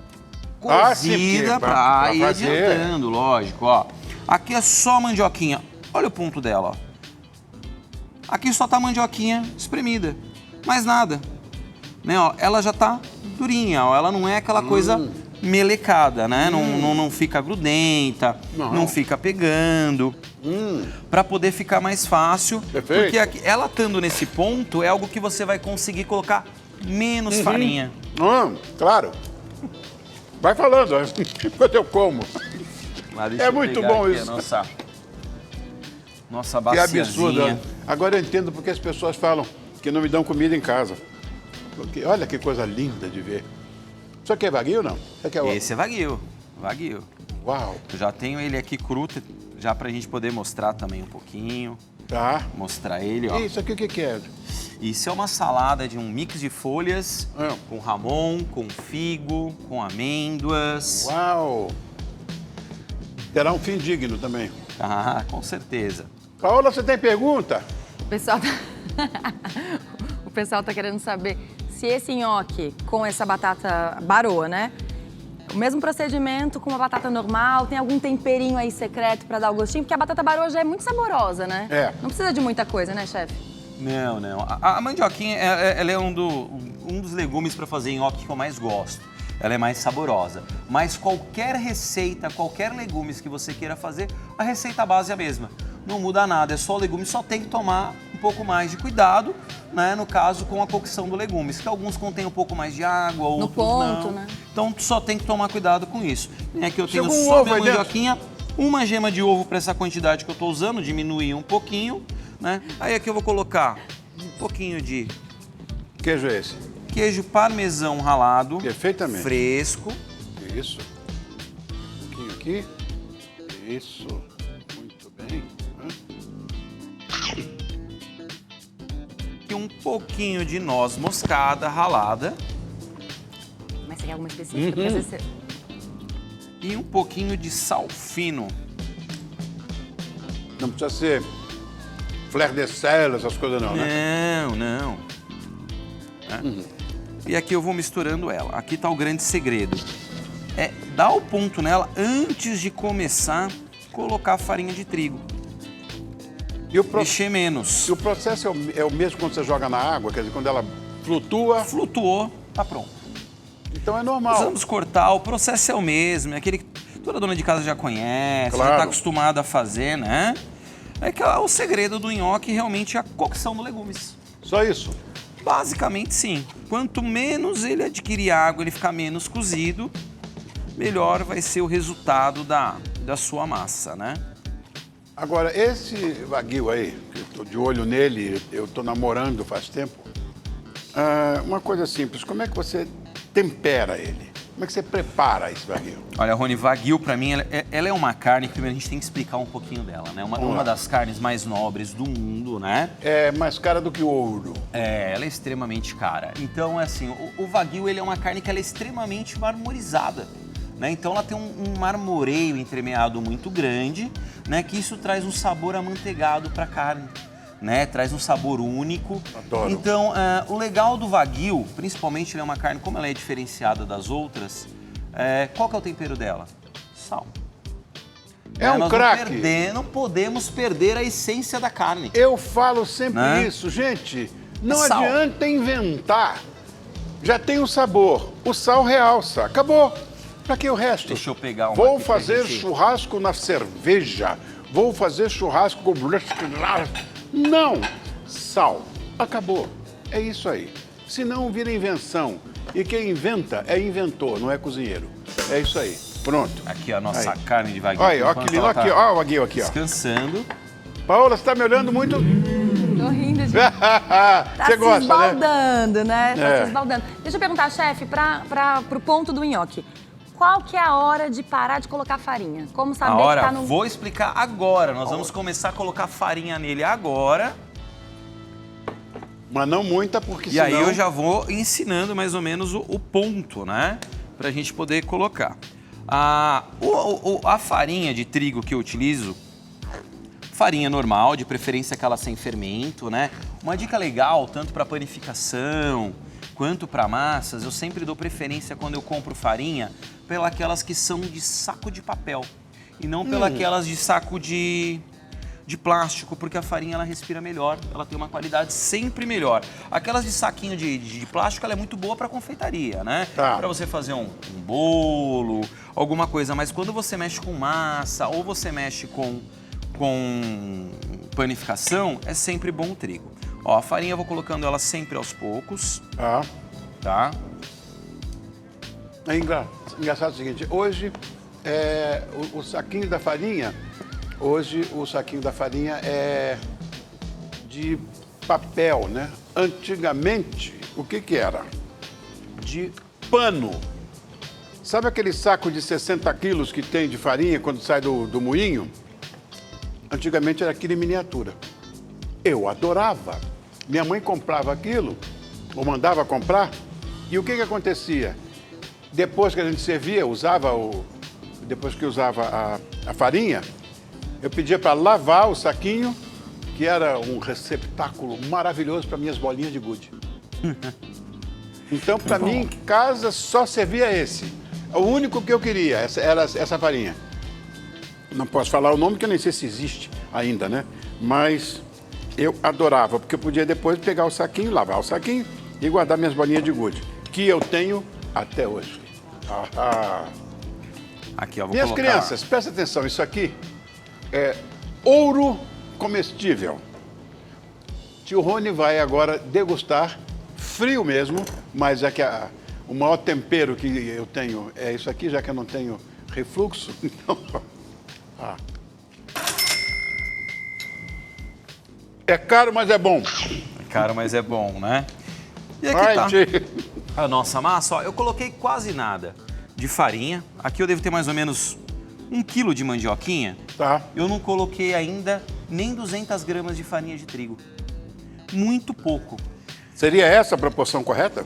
cozida para ir adiantando, lógico, ó. Aqui é só mandioquinha, olha o ponto dela, ó. Aqui só tá mandioquinha espremida, mais nada, né, ó, ela já tá durinha, ó, ela não é aquela coisa melecada, né, não fica grudenta, não fica pegando. Para poder ficar mais fácil, Perfeito. porque aqui, ela estando nesse ponto é algo que você vai conseguir colocar menos farinha. Claro. Vai falando, enquanto eu como. Lá, deixa É eu muito pegar bom aqui isso. Nossa Que baciazinha. absurdo. Agora eu entendo porque as pessoas falam que não me dão comida em casa. Porque, olha que coisa linda de ver. Isso aqui é wagyu ou não? Isso aqui é Esse é wagyu. Uau. Eu já tenho ele aqui cru, já pra gente poder mostrar também um pouquinho. Tá. Mostrar ele, ó. E isso aqui o que é? Isso é uma salada de um mix de folhas, com ramon, com figo, com amêndoas. Uau. Terá um fim digno também. Ah, com certeza. Paola, você tem pergunta? O pessoal tá querendo saber se esse nhoque com essa batata baroa, né? O mesmo procedimento com uma batata normal, tem algum temperinho aí secreto pra dar o gostinho? Porque a batata baroa já é muito saborosa, né? É. Não precisa de muita coisa, né, chefe? Não. A mandioquinha, ela é um dos legumes para fazer nhoque que eu mais gosto. Ela é mais saborosa. Mas qualquer receita, qualquer legumes que você queira fazer, a receita base é a mesma. Não muda nada, é só o legume, só tem que tomar um pouco mais de cuidado, né? No caso, com a cocção do legumes, que alguns contêm um pouco mais de água, outros ponto, não. né? Então, só tem que tomar cuidado com isso. Aqui eu tenho Chegou um só ovo minha aí dentro? mandioquinha, Uma gema de ovo para essa quantidade que eu estou usando, diminuir um pouquinho, né? Aí aqui eu vou colocar um pouquinho de Queijo é esse? queijo parmesão ralado. Perfeitamente. Fresco. Isso. Um pouquinho aqui. Isso. Muito bem. E um pouquinho de noz moscada ralada. Mas você quer alguma específica? Porque às vezes você... E um pouquinho de sal fino. Não precisa ser fleur de sel, essas coisas não, né? Não. E aqui eu vou misturando ela. Aqui tá o grande segredo. É dar o ponto nela antes de começar a colocar a farinha de trigo. E o, Mexer menos. e o processo é o mesmo quando você joga na água, quer dizer, quando ela flutua, Flutuou, tá pronto. então é normal. Vamos cortar, o processo é o mesmo, é aquele que toda dona de casa já conhece, Claro. já tá acostumada a fazer, né? É que o segredo do nhoque realmente é a cocção dos legumes. Só isso. Basicamente, sim. Quanto menos ele adquirir água, ele ficar menos cozido, melhor vai ser o resultado da sua massa, né? Agora, esse Wagyu aí, que eu tô de olho nele, eu tô namorando faz tempo. Uma coisa simples, como é que você tempera ele? Como é que você prepara esse Wagyu? Olha, Rony, Wagyu, pra mim, ela é uma carne que primeiro a gente tem que explicar um pouquinho dela, né? Uma das carnes mais nobres do mundo, né? É mais cara do que o ouro. Ela é extremamente cara. Então, assim, o Wagyu, ele é uma carne que ela é extremamente marmorizada, né? Então, ela tem um marmoreio entremeado muito grande, né? Que isso traz um sabor amanteigado para a carne, né? Traz um sabor único. Adoro. Então, o legal do Wagyu, principalmente, ele é uma carne, como ela é diferenciada das outras, qual que é o tempero dela? Sal. É um nós craque. não podemos perder a essência da carne. Eu falo sempre Né? isso, gente. Não Sal. adianta inventar. Já tem o sabor. O sal realça. Acabou. Pra que o resto? Deixa eu pegar uma Vou aqui pra fazer gente- churrasco na cerveja. Vou fazer churrasco com... Não. Sal. Acabou. É isso aí. Senão vira invenção. E quem inventa é inventor, não é cozinheiro. É isso aí. Pronto. Aqui a nossa Aí. carne de Wagyu. Olha, ó enquanto que lindo. ela Aqui, tá ó o Wagyu aqui, ó. descansando. Paola, você tá me olhando muito... Tô rindo, gente. Tá Você se gosta, né? esbaldando, né? Tá É. se esbaldando. Deixa eu perguntar, chefe, pro ponto do nhoque. Qual que é a hora de parar de colocar farinha? Como saber A hora, que tá no... vou explicar agora. Nós vamos começar a colocar farinha nele agora. Mas não muita, porque E senão... aí eu já vou ensinando mais ou menos o ponto, né? Pra gente poder colocar. A farinha de trigo que eu utilizo, farinha normal, de preferência aquela sem fermento, né? Uma dica legal, tanto para panificação quanto para massas, eu sempre dou preferência quando eu compro farinha pelas que são de saco de papel e não pelas de saco de plástico, porque a farinha ela respira melhor, ela tem uma qualidade sempre melhor. Aquelas de saquinho de plástico, ela é muito boa para confeitaria, né? Tá. Para você fazer um bolo, alguma coisa, mas quando você mexe com massa ou você mexe com panificação, é sempre bom o trigo. Ó, a farinha eu vou colocando ela sempre aos poucos, Ah, tá? é engraçado o seguinte, hoje o saquinho da farinha, é de papel, né? Antigamente, o que era? De pano. Sabe aquele saco de 60 quilos que tem de farinha quando sai do moinho? Antigamente era aquilo em miniatura. Eu adorava. Minha mãe comprava aquilo, ou mandava comprar, e o que acontecia? Depois que a gente servia, depois que usava a farinha, eu pedia para lavar o saquinho, que era um receptáculo maravilhoso para minhas bolinhas de gude. Então, para mim, em casa só servia esse. O único que eu queria era essa farinha. Não posso falar o nome, porque eu nem sei se existe ainda, né? Mas eu adorava, porque eu podia depois pegar o saquinho, lavar o saquinho e guardar minhas bolinhas de gude, que eu tenho até hoje. Aqui, ó, vou Minhas colocar... crianças, prestem atenção, isso aqui é ouro comestível. Tio Rony vai agora degustar, frio mesmo, mas é que o maior tempero que eu tenho é isso aqui, já que eu não tenho refluxo. Então, Ah. É caro, mas é bom. É caro, mas é bom, né? E aqui Ai, tá tio. a nossa massa. Ó, eu coloquei quase nada de farinha. Aqui eu devo ter mais ou menos 1 quilo de mandioquinha. Tá. Eu não coloquei ainda nem 200 gramas de farinha de trigo. Muito pouco. Seria essa a proporção correta?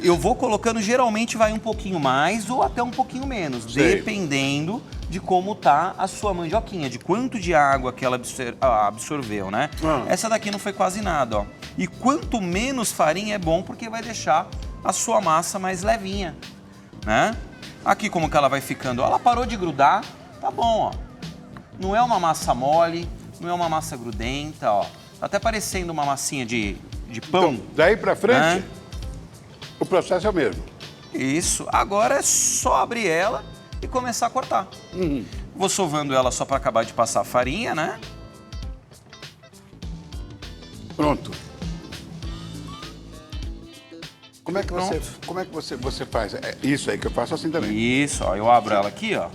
Eu vou colocando, geralmente vai um pouquinho mais ou até um pouquinho menos, Sei. dependendo de como tá a sua mandioquinha, de quanto de água que ela absorveu, né? Ah. Essa daqui não foi quase nada, ó. E quanto menos farinha é bom, porque vai deixar a sua massa mais levinha, né? Aqui como que ela vai ficando, ó, ela parou de grudar, tá bom, ó. Não é uma massa mole, não é uma massa grudenta, ó. Tá até parecendo uma massinha de pão. Então, daí pra frente, né? o processo é o mesmo. Isso. Agora é só abrir ela e começar a cortar. Vou sovando ela só para acabar de passar a farinha, né? Pronto. Como é que Pronto. você faz? É isso aí que eu faço assim também. Isso, ó. Eu abro ela aqui, ó.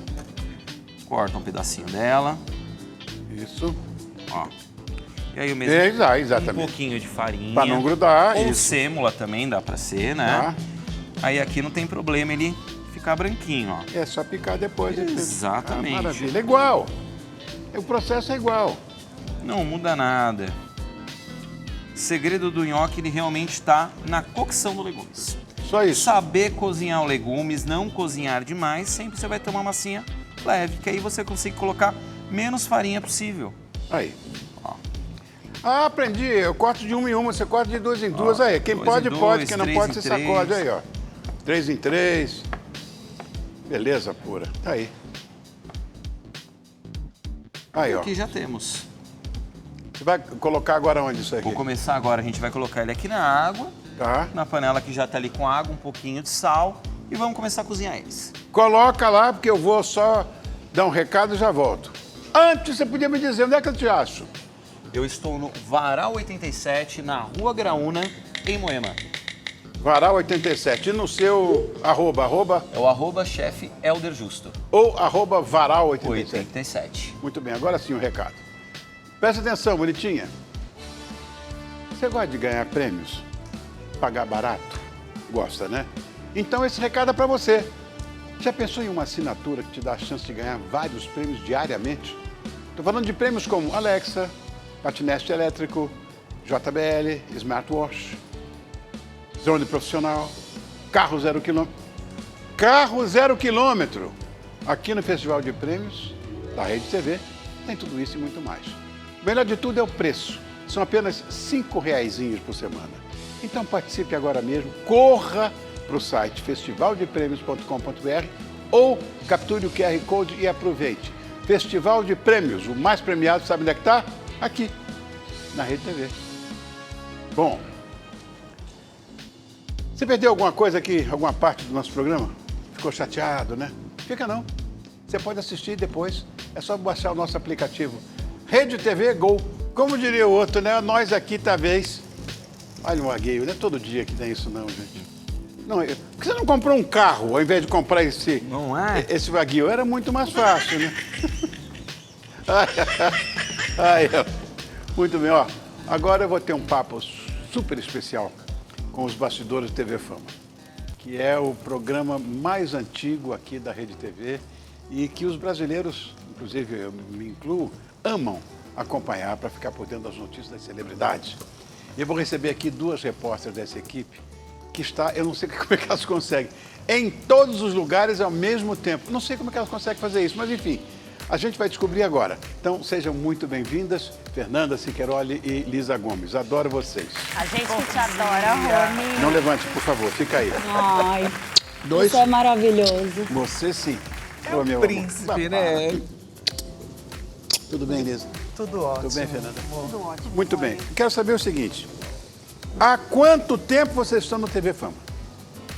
Corto um pedacinho dela, Isso. ó. E aí eu mesmo Exatamente. um pouquinho de farinha. Para não grudar. Ou Isso. sêmola também dá para ser, né? Tá. Aí aqui não tem problema ele ficar branquinho, ó. É só picar depois. Exatamente. Ah, maravilha. Igual. O processo é igual. Não muda nada. O segredo do nhoque, ele realmente está na cocção do legumes. Só isso. Saber cozinhar o legumes, não cozinhar demais, sempre você vai ter uma massinha leve, que aí você consegue colocar menos farinha possível. Aí. Ó. Ah, aprendi. Eu corto de uma em uma, você corta de duas em duas. Aí, quem 2 pode, em 2, pode. Quem não 3 pode, em você 3. sacode. Aí, ó. 3 em 3. Beleza pura. Tá aí. Aí, ó. Aqui já temos. Você vai colocar agora onde isso aqui? Vou começar agora, a gente vai colocar ele aqui na água, Tá. na panela que já está ali com água, um pouquinho de sal, e vamos começar a cozinhar eles. Coloca lá, porque eu vou só dar um recado e já volto. Antes, você podia me dizer onde é que eu te acho? Eu estou no Varal 87, na Rua Graúna, em Moema. Varal 87. E no seu arroba É o @chefe Elder Justo. ou Varal 87. 87. Muito bem, agora sim o recado. Presta atenção, bonitinha. Você gosta de ganhar prêmios? Pagar barato? Gosta, né? Então esse recado é para você. Já pensou em uma assinatura que te dá a chance de ganhar vários prêmios diariamente? Estou falando de prêmios como Alexa, patinete elétrico, JBL, smartwatch, drone profissional, carro 0 km. Carro 0 km! Aqui no Festival de Prêmios da Rede TV tem tudo isso e muito mais. O melhor de tudo é o preço. São apenas R$5 por semana. Então participe agora mesmo, corra para o site festivaldepremios.com.br ou capture o QR Code e aproveite. Festival de Prêmios, o mais premiado, sabe onde é que está? Aqui, na Rede TV. Bom, você perdeu alguma coisa aqui, alguma parte do nosso programa? Ficou chateado, né? Fica não. Você pode assistir depois. É só baixar o nosso aplicativo. Rede TV Go. Como diria o outro, né? Nós aqui, talvez. Olha o Agueio, não é todo dia que tem isso não, gente. Não, por que você não comprou um carro ao invés de comprar esse... Não é? Esse Wagyu? Era muito mais fácil, né? Aí, ó. Muito bem, ó. Agora eu vou ter um papo super especial com os bastidores do TV Fama, que é o programa mais antigo aqui da Rede TV e que os brasileiros, inclusive eu me incluo, amam acompanhar para ficar por dentro das notícias das celebridades. E eu vou receber aqui duas repórteres dessa equipe que está, eu não sei como é que elas conseguem, em todos os lugares ao mesmo tempo. Não sei como é que elas conseguem fazer isso, mas enfim, a gente vai descobrir agora. Então, sejam muito bem-vindas, Fernanda Siqueiroli e Lisa Gomes. Adoro vocês. A gente que te adora, Rony. Não levante, por favor, fica aí. Ai, Dois. isso é maravilhoso. Você sim. É o príncipe, né? Tudo bem, Lisa? Tudo ótimo. Tudo bem, Fernanda? Tudo ótimo. Muito bem. Quero saber o seguinte. Há quanto tempo vocês estão no TV Fama?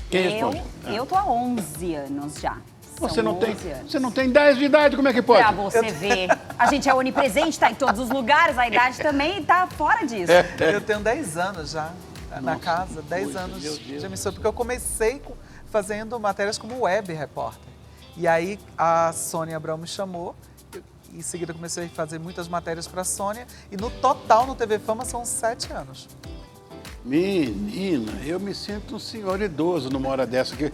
Quem responde? Eu tô há 11 anos já. Você São não, tem, 11 anos. você não tem 10 de idade, como é que pode? Pra você ver. A gente é onipresente, tá em todos os lugares, a idade também tá fora disso. Eu tenho 10 anos já na Nossa, casa, 10 coisa, anos meu Deus. de emissora, porque eu comecei fazendo matérias como web repórter. E aí a Sônia Abrão me chamou, em seguida comecei a fazer muitas matérias para a Sônia. E no total, no TV Fama, são 7 anos. Menina, eu me sinto um senhor idoso numa hora dessa, que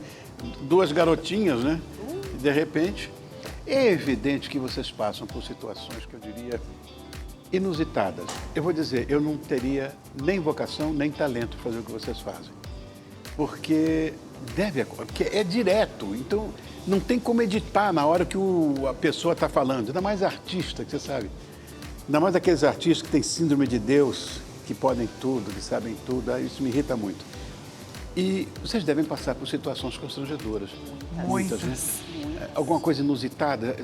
2 garotinhas, né? E de repente, é evidente que vocês passam por situações que eu diria inusitadas. Eu vou dizer, eu não teria nem vocação, nem talento para fazer o que vocês fazem. Porque porque é direto, então não tem como editar na hora que a pessoa está falando, ainda mais artista, que você sabe. Ainda mais aqueles artistas que têm síndrome de Deus, que podem tudo, que sabem tudo, isso me irrita muito. E vocês devem passar por situações constrangedoras. Muitas, né? Alguma coisa inusitada.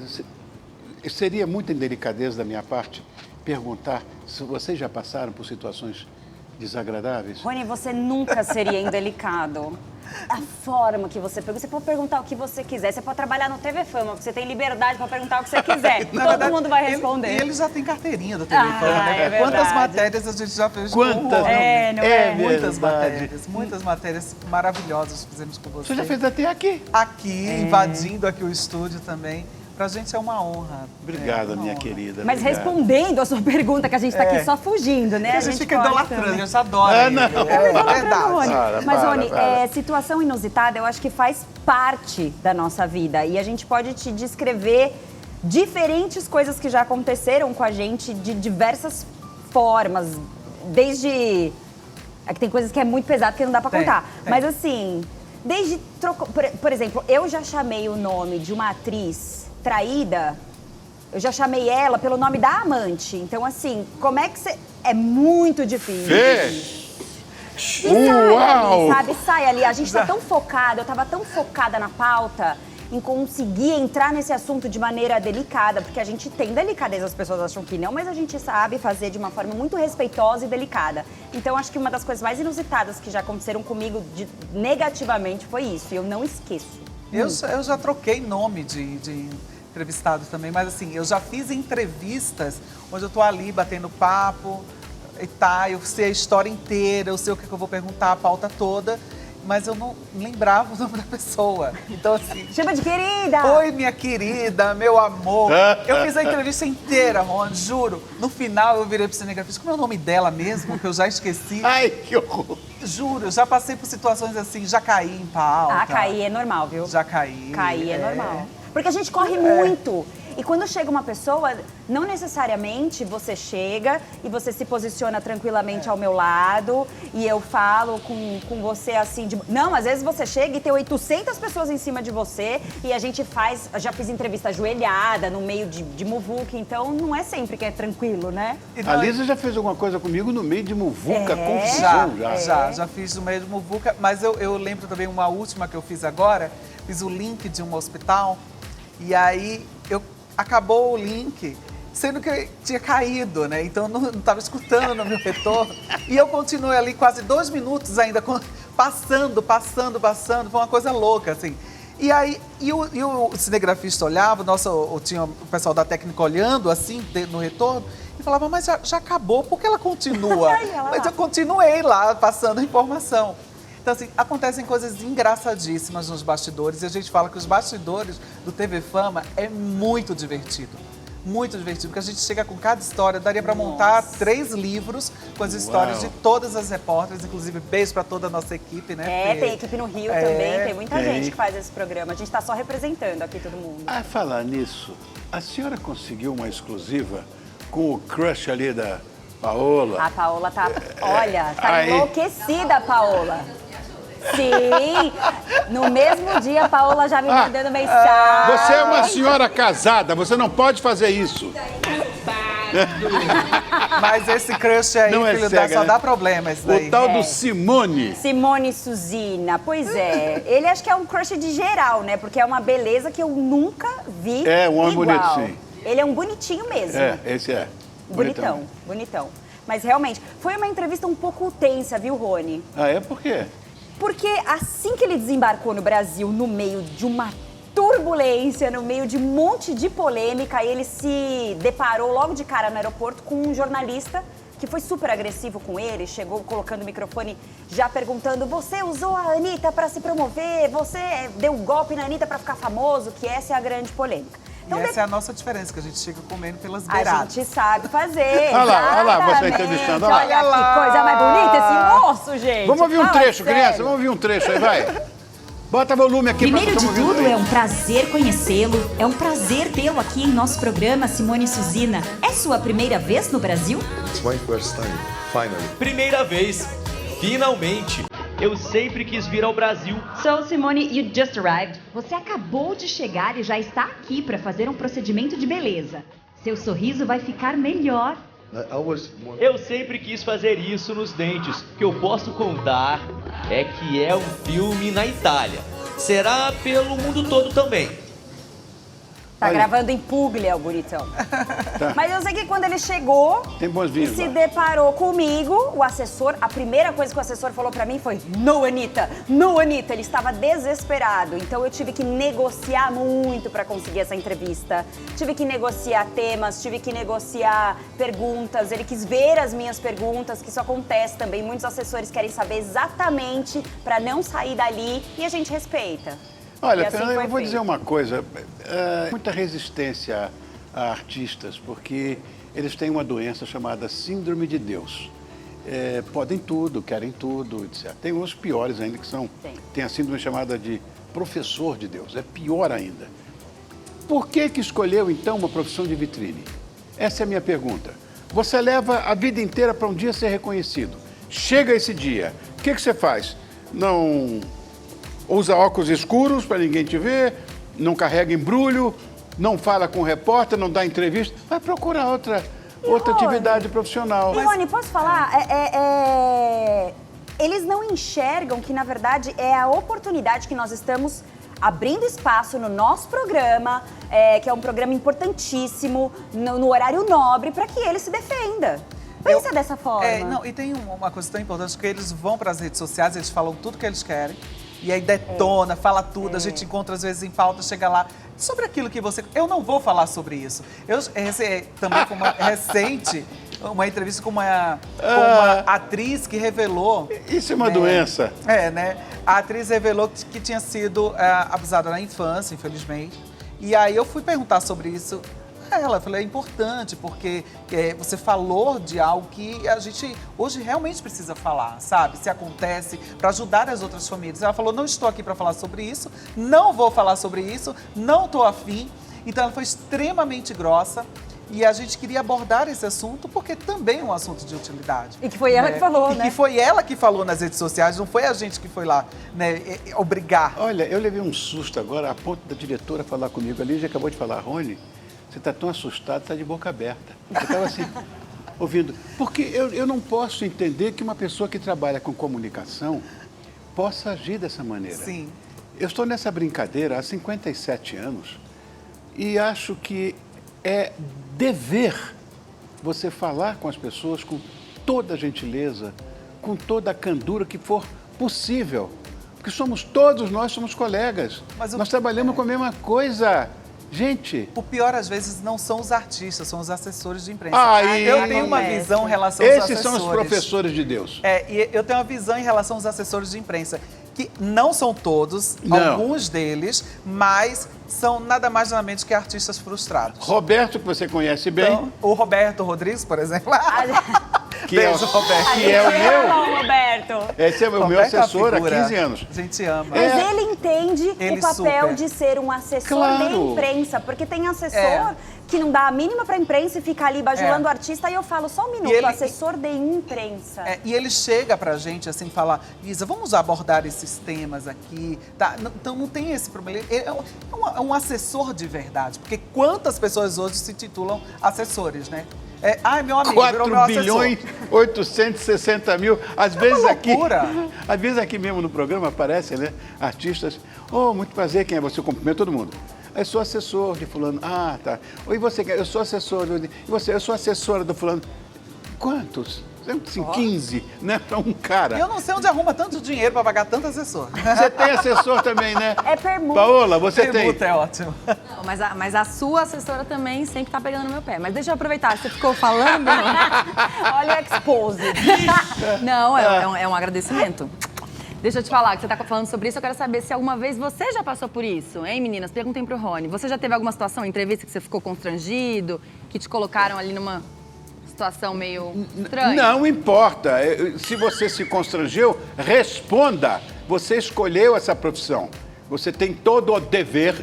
Seria muita indelicadeza da minha parte perguntar se vocês já passaram por situações desagradáveis? Rony, você nunca seria indelicado. A forma que você pergunta, você pode perguntar o que você quiser, você pode trabalhar no TV Fama, porque você tem liberdade para perguntar o que você quiser. Todo mundo vai responder. E ele já tem carteirinha do TV Fama, né? É Quantas matérias a gente já fez com o Rony? Muitas matérias maravilhosas fizemos com você. Você já fez até aqui? Aqui, invadindo aqui o estúdio também. Pra gente é uma honra. Obrigada, minha querida. Mas obrigado. Respondendo a sua pergunta, que a gente está aqui só fugindo, né? A gente fica idolatrando, a gente adora. Rony. Mas, Rony, situação inusitada, eu acho que faz parte da nossa vida. E a gente pode te descrever diferentes coisas que já aconteceram com a gente de diversas formas. Desde... É que tem coisas que é muito pesado que não dá pra contar. Mas assim, desde... Por exemplo, eu já chamei o nome de uma atriz traída, eu já chamei ela pelo nome da amante. Então, assim, como é que você... É muito difícil. Sai ali. A gente tá tão focada, eu tava tão focada na pauta em conseguir entrar nesse assunto de maneira delicada, porque a gente tem delicadeza, as pessoas acham que não, mas a gente sabe fazer de uma forma muito respeitosa e delicada. Então, acho que uma das coisas mais inusitadas que já aconteceram comigo negativamente foi isso, e eu não esqueço. Eu já troquei nome de entrevistado também, mas assim, eu já fiz entrevistas onde eu tô ali batendo papo e tá, eu sei a história inteira, eu sei o que eu vou perguntar, a pauta toda, mas eu não lembrava o nome da pessoa. Então assim... Chama de querida! Oi, minha querida, meu amor. Eu fiz a entrevista inteira, Rony, juro. No final eu virei pro cinegrafista, como é o nome dela mesmo, que eu já esqueci. Ai, que horror! Juro, eu já passei por situações assim, já caí em pauta. Ah, cair é normal, viu? Já caí. Cair é normal. Porque a gente corre muito. E quando chega uma pessoa, não necessariamente você chega e você se posiciona tranquilamente ao meu lado e eu falo com você assim, não, às vezes você chega e tem 800 pessoas em cima de você e a gente já fiz entrevista ajoelhada no meio de muvuca, então não é sempre que é tranquilo, né? A Lisa já fez alguma coisa comigo no meio de muvuca, Já fiz no meio de muvuca, mas eu lembro também uma última que eu fiz agora, fiz o link de um hospital e aí acabou o link, sendo que eu tinha caído, né? Então eu não estava escutando no meu retorno. E eu continuei ali quase 2 minutos ainda, passando. Foi uma coisa louca, assim. E aí, o cinegrafista olhava, tinha o pessoal da técnica olhando, assim, no retorno, e falava, mas já acabou, por que ela continua? Mas eu continuei lá, passando a informação. Então, assim, acontecem coisas engraçadíssimas nos bastidores e a gente fala que os bastidores do TV Fama é muito divertido. Muito divertido, porque a gente chega com cada história, daria para montar 3 livros com as histórias de todas as repórteres, inclusive beijo para toda a nossa equipe, né? Tem equipe no Rio também, tem muita gente que faz esse programa. A gente está só representando aqui todo mundo. Ah, falar nisso, a senhora conseguiu uma exclusiva com o crush ali da Paola? A Paola tá, olha, tá enlouquecida a Paola. Sim, no mesmo dia a Paola já me mandando mensagem. Você é uma senhora casada, você não pode fazer isso. Mas esse crush aí, não filho, só dá problema esse daí. O tal do Simone. Simone Suzina, pois é. Ele acho que é um crush de geral, né? Porque é uma beleza que eu nunca vi um homem bonito, sim. Ele é um bonitinho mesmo. Esse é. Bonitão. Mas realmente, foi uma entrevista um pouco tensa, viu, Rony? Ah, é? Por quê? Porque assim que ele desembarcou no Brasil, no meio de uma turbulência, no meio de um monte de polêmica, ele se deparou logo de cara no aeroporto com um jornalista que foi super agressivo com ele, chegou colocando o microfone já perguntando: você usou a Anitta para se promover, você deu um golpe na Anitta para ficar famoso, que essa é a grande polêmica. E essa é a nossa diferença, que a gente chega comendo pelas beiradas. A gente sabe fazer. Olha lá, você exatamente. entrevistando, olha lá. Olha que coisa mais bonita esse moço, gente. Vamos ouvir um Fala trecho, sério. criança, vamos ouvir um trecho aí, vai. Bota volume aqui pra Primeiro de vocês tudo, ouvirem. é um prazer conhecê-lo. É um prazer tê-lo aqui em nosso programa, Simone Suzina. É sua primeira vez no Brasil? It's my first time, finally. Primeira vez, finalmente. Eu sempre quis vir ao Brasil. So, Simone, you just arrived. Você acabou de chegar e já está aqui para fazer um procedimento de beleza. Seu sorriso vai ficar melhor. Eu sempre quis fazer isso nos dentes. O que eu posso contar é que é um filme na Itália. Será pelo mundo todo também. Tá Olha. gravando em Puglia, o bonitão. Tá. Mas eu sei que quando ele chegou Tem bons e vinhos se lá. deparou comigo, o assessor, a primeira coisa que o assessor falou pra mim foi: "No, Anitta, no, Anitta". Ele estava desesperado, então eu tive que negociar muito pra conseguir essa entrevista. Tive que negociar temas, tive que negociar perguntas. Ele quis ver as minhas perguntas, que isso acontece também. Muitos assessores querem saber exatamente pra não sair dali e a gente respeita. Olha, E assim Fernanda, foi eu vou feito. dizer uma coisa. Muita resistência a artistas, porque eles têm uma doença chamada síndrome de Deus. Podem tudo, querem tudo, etc. Tem uns piores ainda, que tem a síndrome chamada de professor de Deus. É pior ainda. Por que escolheu, então, uma profissão de vitrine? Essa é a minha pergunta. Você leva a vida inteira para um dia ser reconhecido. Chega esse dia, o que você faz? Não usa óculos escuros para ninguém te ver, não carrega embrulho, não fala com o repórter, não dá entrevista, vai procurar outra atividade profissional. E, Rony, posso falar? Eles não enxergam que, na verdade, é a oportunidade que nós estamos abrindo espaço no nosso programa, que é um programa importantíssimo, no horário nobre, para que ele se defenda. Pensa dessa forma. E tem uma coisa tão importante, que eles vão para as redes sociais, eles falam tudo que eles querem, e aí detona, fala tudo, a gente encontra às vezes em pauta, chega lá, sobre aquilo que você... Eu não vou falar sobre isso. Eu também com uma recente, uma entrevista com uma atriz que revelou... Isso é uma doença. A atriz revelou que tinha sido abusada na infância, infelizmente. E aí eu fui perguntar sobre isso. Ela falou, é importante, porque você falou de algo que a gente hoje realmente precisa falar, sabe? Se acontece, para ajudar as outras famílias. Ela falou, não estou aqui para falar sobre isso, não vou falar sobre isso, não estou afim. Então ela foi extremamente grossa e a gente queria abordar esse assunto porque também é um assunto de utilidade. E que foi ela que falou, E que foi ela que falou nas redes sociais, não foi a gente que foi lá, obrigar. Olha, eu levei um susto agora, a ponto da diretora falar comigo ali, já acabou de falar, Rony, você está tão assustado, está de boca aberta. Eu estava assim, ouvindo. Porque eu não posso entender que uma pessoa que trabalha com comunicação possa agir dessa maneira. Sim. Eu estou nessa brincadeira há 57 anos e acho que é dever você falar com as pessoas com toda a gentileza, com toda a candura que for possível. Porque todos nós somos colegas. Nós trabalhamos com a mesma coisa. Gente... O pior, às vezes, não são os artistas, são os assessores de imprensa. Aí, eu tenho uma visão em relação aos assessores. Esses são os professores de Deus. E eu tenho uma visão em relação aos assessores de imprensa, que não são todos, alguns deles, mas são nada mais nada menos que artistas frustrados. Roberto, que você conhece bem. Então, o Roberto Rodrigues, por exemplo. Beijo, Roberto. Que é o meu... Roberto. Esse é o meu assessor há 15 anos. A gente ama. Mas ele entende o papel de ser um assessor de Claro. imprensa, porque tem assessor que não dá a mínima pra imprensa e fica ali bajulando o artista, e eu falo, só um minuto, assessor de imprensa. E ele chega pra gente assim, falar, Isa, vamos abordar esses temas aqui, tá? Então não tem esse problema. É um assessor de verdade, porque quantas pessoas hoje se titulam assessores, né? Meu amigo, virou meu assessor. 4.860.000. Às vezes loucura. Às vezes aqui mesmo no programa aparecem, né, artistas. Oh, muito prazer, quem é você? Eu cumprimento todo mundo. Eu sou assessor de fulano. Ah, tá. E você, eu sou assessor. E você, eu sou assessora do fulano. Quantos? Assim, 15, né, para um cara. Eu não sei onde arruma tanto dinheiro para pagar tanto assessor. Você tem assessor também, né? É permuta. Paola, você tem? Permuta é ótimo. Mas a sua assessora também sempre tá pegando no meu pé. Mas deixa eu aproveitar, você ficou falando... Olha o expose. Não, é um agradecimento. Deixa eu te falar, que você tá falando sobre isso, eu quero saber se alguma vez você já passou por isso, hein, meninas? Perguntem pro Rony. Você já teve alguma situação em entrevista que você ficou constrangido, que te colocaram ali numa situação meio estranha? Não importa. Se você se constrangeu, responda. Você escolheu essa profissão. Você tem todo o dever,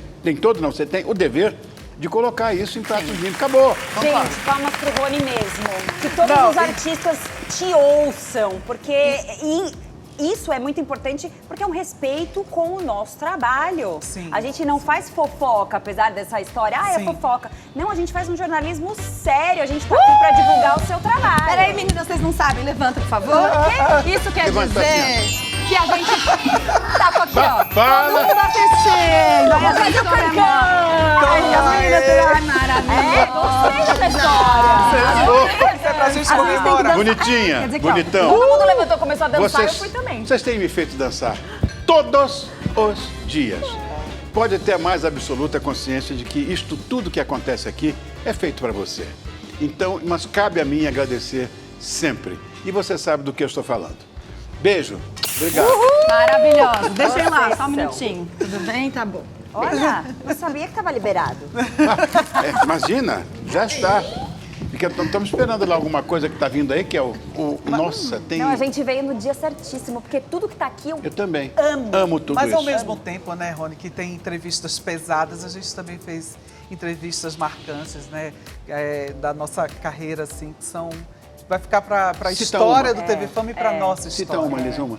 você tem o dever de colocar isso em pratos limpos. Acabou. Gente, palmas pro Rony mesmo. Que todos os artistas te ouçam, porque isso é muito importante, porque é um respeito com o nosso trabalho. Sim. A gente não faz fofoca, apesar dessa história. É fofoca. Não, a gente faz um jornalismo sério. A gente tá aqui pra divulgar o seu trabalho. Peraí, meninas, vocês não sabem? Levanta, por favor. Isso quer Levanta dizer que a gente tá com aqui, ó. Fala. Todo mundo assistindo. Aí a gente comemora. As meninas têm maravilha. Gostei dessa história. Isso é pra gente comemorar. Bonitinha, Quer dizer que, ó, bonitão. Todo mundo levantou, começou a dançar, eu fui também. Vocês têm me feito dançar todos os dias. Pode ter a mais absoluta consciência de que isto tudo que acontece aqui é feito para você. Então, mas cabe a mim agradecer sempre. E você sabe do que eu estou falando. Beijo. Obrigado. Maravilhoso. Deixa eu ir lá, só um minutinho. Tudo bem? Tá bom. Olha, não sabia que estava liberado. Imagina, já está. Porque estamos esperando lá alguma coisa que está vindo aí, que é nossa, tem... Não, a gente veio no dia certíssimo, porque tudo que tá aqui Eu também amo tudo Mas isso. ao mesmo tempo, né, Rony, que tem entrevistas pesadas, a gente também fez entrevistas marcantes, né, da nossa carreira, assim, que são... Vai ficar para a história do TV Fama e para nossa história. Cita uma, Liz, uma.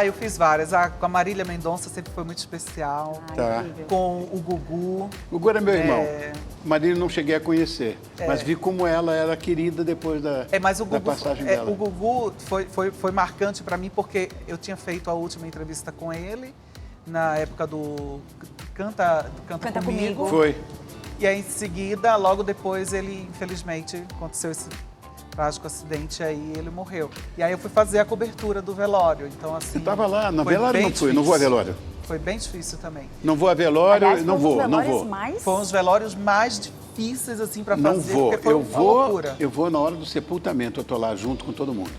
Eu fiz várias. Com a Marília Mendonça sempre foi muito especial. Tá. Com o Gugu. O Gugu era meu irmão. Marília não cheguei a conhecer, mas vi como ela era querida depois da passagem dela. O Gugu foi marcante para mim porque eu tinha feito a última entrevista com ele na época do Canta Comigo. Foi. E aí, em seguida, logo depois, ele, infelizmente, aconteceu esse trágico acidente, aí ele morreu. E aí eu fui fazer a cobertura do velório, então assim... Você estava lá, no velório não fui, não vou a velório. Foi bem difícil também. Não vou a velório, Aliás, não vou. Foram os velórios mais difíceis, assim, para fazer, Não vou, porque foi uma loucura. Eu vou na hora do sepultamento, eu tô lá junto com todo mundo.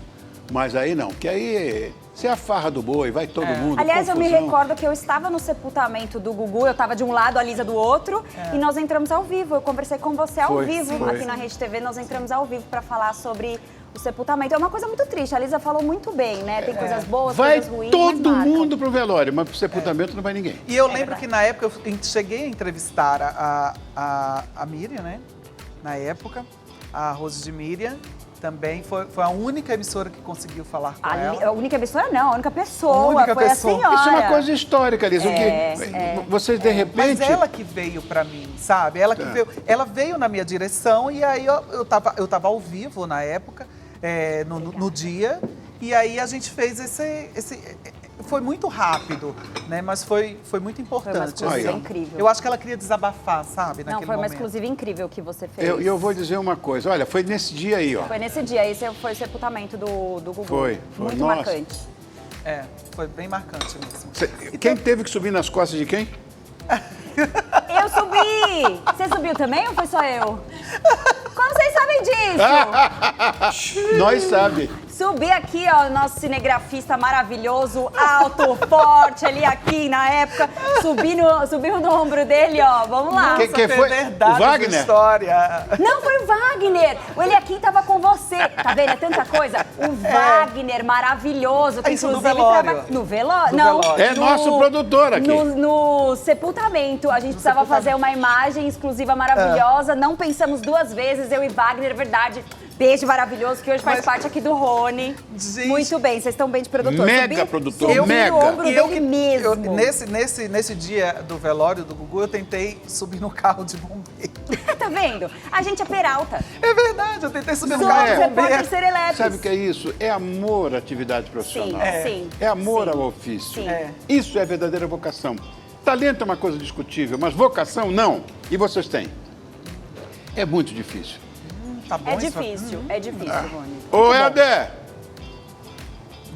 Mas aí não, que aí se é a farra do boi, vai todo mundo. Aliás, confusão. eu me recordo que eu estava no sepultamento do Gugu, eu estava de um lado, a Lisa do outro, e nós entramos ao vivo. Eu conversei com você ao vivo, aqui na Rede TV, nós entramos ao vivo para falar sobre o sepultamento. É uma coisa muito triste, a Lisa falou muito bem, né? Tem coisas boas, coisas ruins, Vai todo mas marcam. mundo pro velório, mas pro sepultamento não vai ninguém. E eu lembro que na época eu cheguei a entrevistar a Miriam, né? Na época, a Rose de Miriam. Também foi a única emissora que conseguiu falar com ela. A única emissora não, a única pessoa, foi a senhora. Isso é uma coisa histórica, Liz. Vocês, de repente... Mas ela que veio pra mim, sabe? Ela que veio. Ela veio na minha direção e aí eu tava ao vivo na época, no dia, e aí a gente fez esse foi muito rápido, né? Mas foi muito importante. Foi uma exclusiva incrível. Eu acho que ela queria desabafar, sabe? Não, foi uma exclusiva incrível que você fez. Eu vou dizer uma coisa. Olha, foi nesse dia aí, ó. Foi nesse dia. Esse foi o sepultamento do Gugu. Foi. Muito Nossa. marcante. Foi bem marcante mesmo. Quem teve que subir nas costas de quem? Eu subi! Você subiu também ou foi só eu? Como vocês sabem disso? Nós sabe. Subi aqui, ó, nosso cinegrafista maravilhoso, alto, forte, ali aqui na época. Subiu no ombro dele, ó. Vamos lá. Quem foi? Verdade, O Wagner? História. Não, foi o Wagner. O Eliakim tava com você. Tá vendo? É tanta coisa. O Wagner, maravilhoso. Que Isso no inclusive velório. No velório? No Não. velório. É nosso produtor aqui. No sepultamento. A gente precisava fazer uma imagem exclusiva maravilhosa. Não pensamos duas vezes, eu e Wagner, verdade. Beijo maravilhoso, que hoje faz parte aqui do Rony. Gente. Muito bem, vocês estão bem de produtor. Mega produtor, subi mega. no ombro dele mesmo. Nesse dia do velório do Gugu, eu tentei subir no carro de bombeiro. Tá vendo? A gente é Peralta. É verdade, eu tentei subir no Somos carro de bombeiro. repórter Serelepes. Sabe o que é isso? É amor à atividade profissional. Sim. É amor ao ofício. Sim. Isso é verdadeira vocação. Talento é uma coisa discutível, mas vocação não. E vocês têm. É muito difícil. Tá bom, É difícil, Rony. Ô, Helder!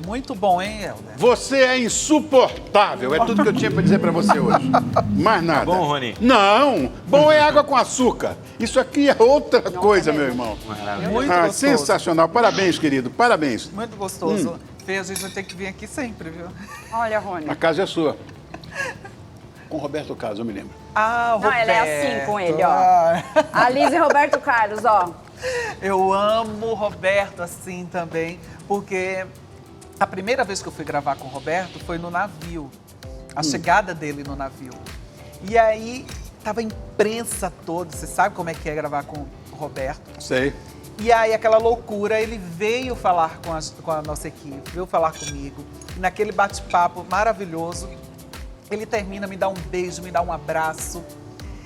Muito bom, hein, Helder? Você é insuportável. É tudo que eu tinha para dizer para você hoje. Mais nada. Tá bom, Rony? Não. Bom é água com açúcar. Isso aqui é outra coisa, meu irmão. Muito gostoso. Sensacional. Parabéns, querido. Parabéns. Muito gostoso. Fê, a gente vai ter que vir aqui sempre, viu? Olha, Rony. A casa é sua. Com Roberto Carlos, eu me lembro. Ah, o Não, Roberto. ela é assim com ele, ó. A Liz e Roberto Carlos, ó. Eu amo o Roberto assim também, porque a primeira vez que eu fui gravar com o Roberto foi no navio. A chegada dele no navio. E aí, tava a imprensa toda. Você sabe como é que é gravar com o Roberto? Sei. E aí, aquela loucura, ele veio falar com a nossa equipe, veio falar comigo. E naquele bate-papo maravilhoso, ele termina, me dá um beijo, me dá um abraço.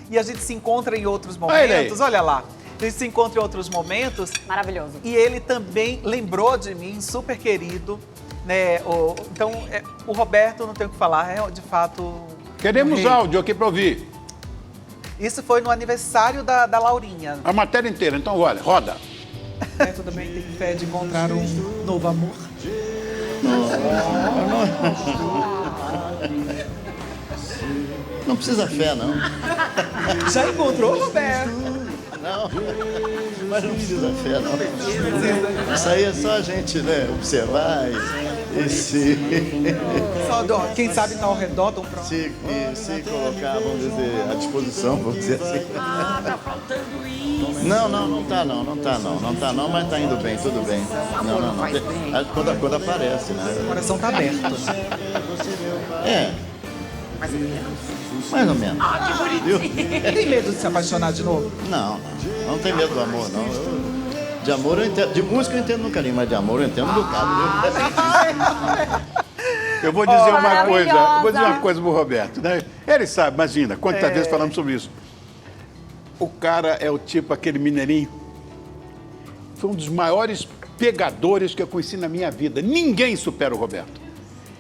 E a gente se encontra em outros momentos. Olha lá. A gente se encontra em outros momentos. Maravilhoso. E ele também lembrou de mim, super querido. Né? Então, o Roberto, não tenho o que falar, é de fato... Queremos áudio aqui para ouvir. Isso foi no aniversário da Laurinha. A matéria inteira. Então, olha, roda. Neto também tem fé de encontrar um novo amor. Não precisa fé, não. Já encontrou, Roberto? Não, mas não precisa fé, não. Isso aí é só a gente, né, observar e se... Só quem sabe tá ao redor, tão pronto. Se colocar, vamos dizer, à disposição, vamos dizer assim. Tá faltando isso. Não tá não, mas tá indo bem, tudo bem. Não. Quando aparece, né? O coração tá aberto. É. Mais ou menos. Ah, que bonitinho. Tem medo de se apaixonar de novo? Não tem medo do amor, não. De amor eu entendo, de música eu entendo no carinho, mas de amor eu entendo um bocado, viu? Eu vou dizer uma coisa pro Roberto, né? Ele sabe, imagina, quantas vezes falamos sobre isso. O cara é o tipo, aquele mineirinho, foi um dos maiores pegadores que eu conheci na minha vida. Ninguém supera o Roberto.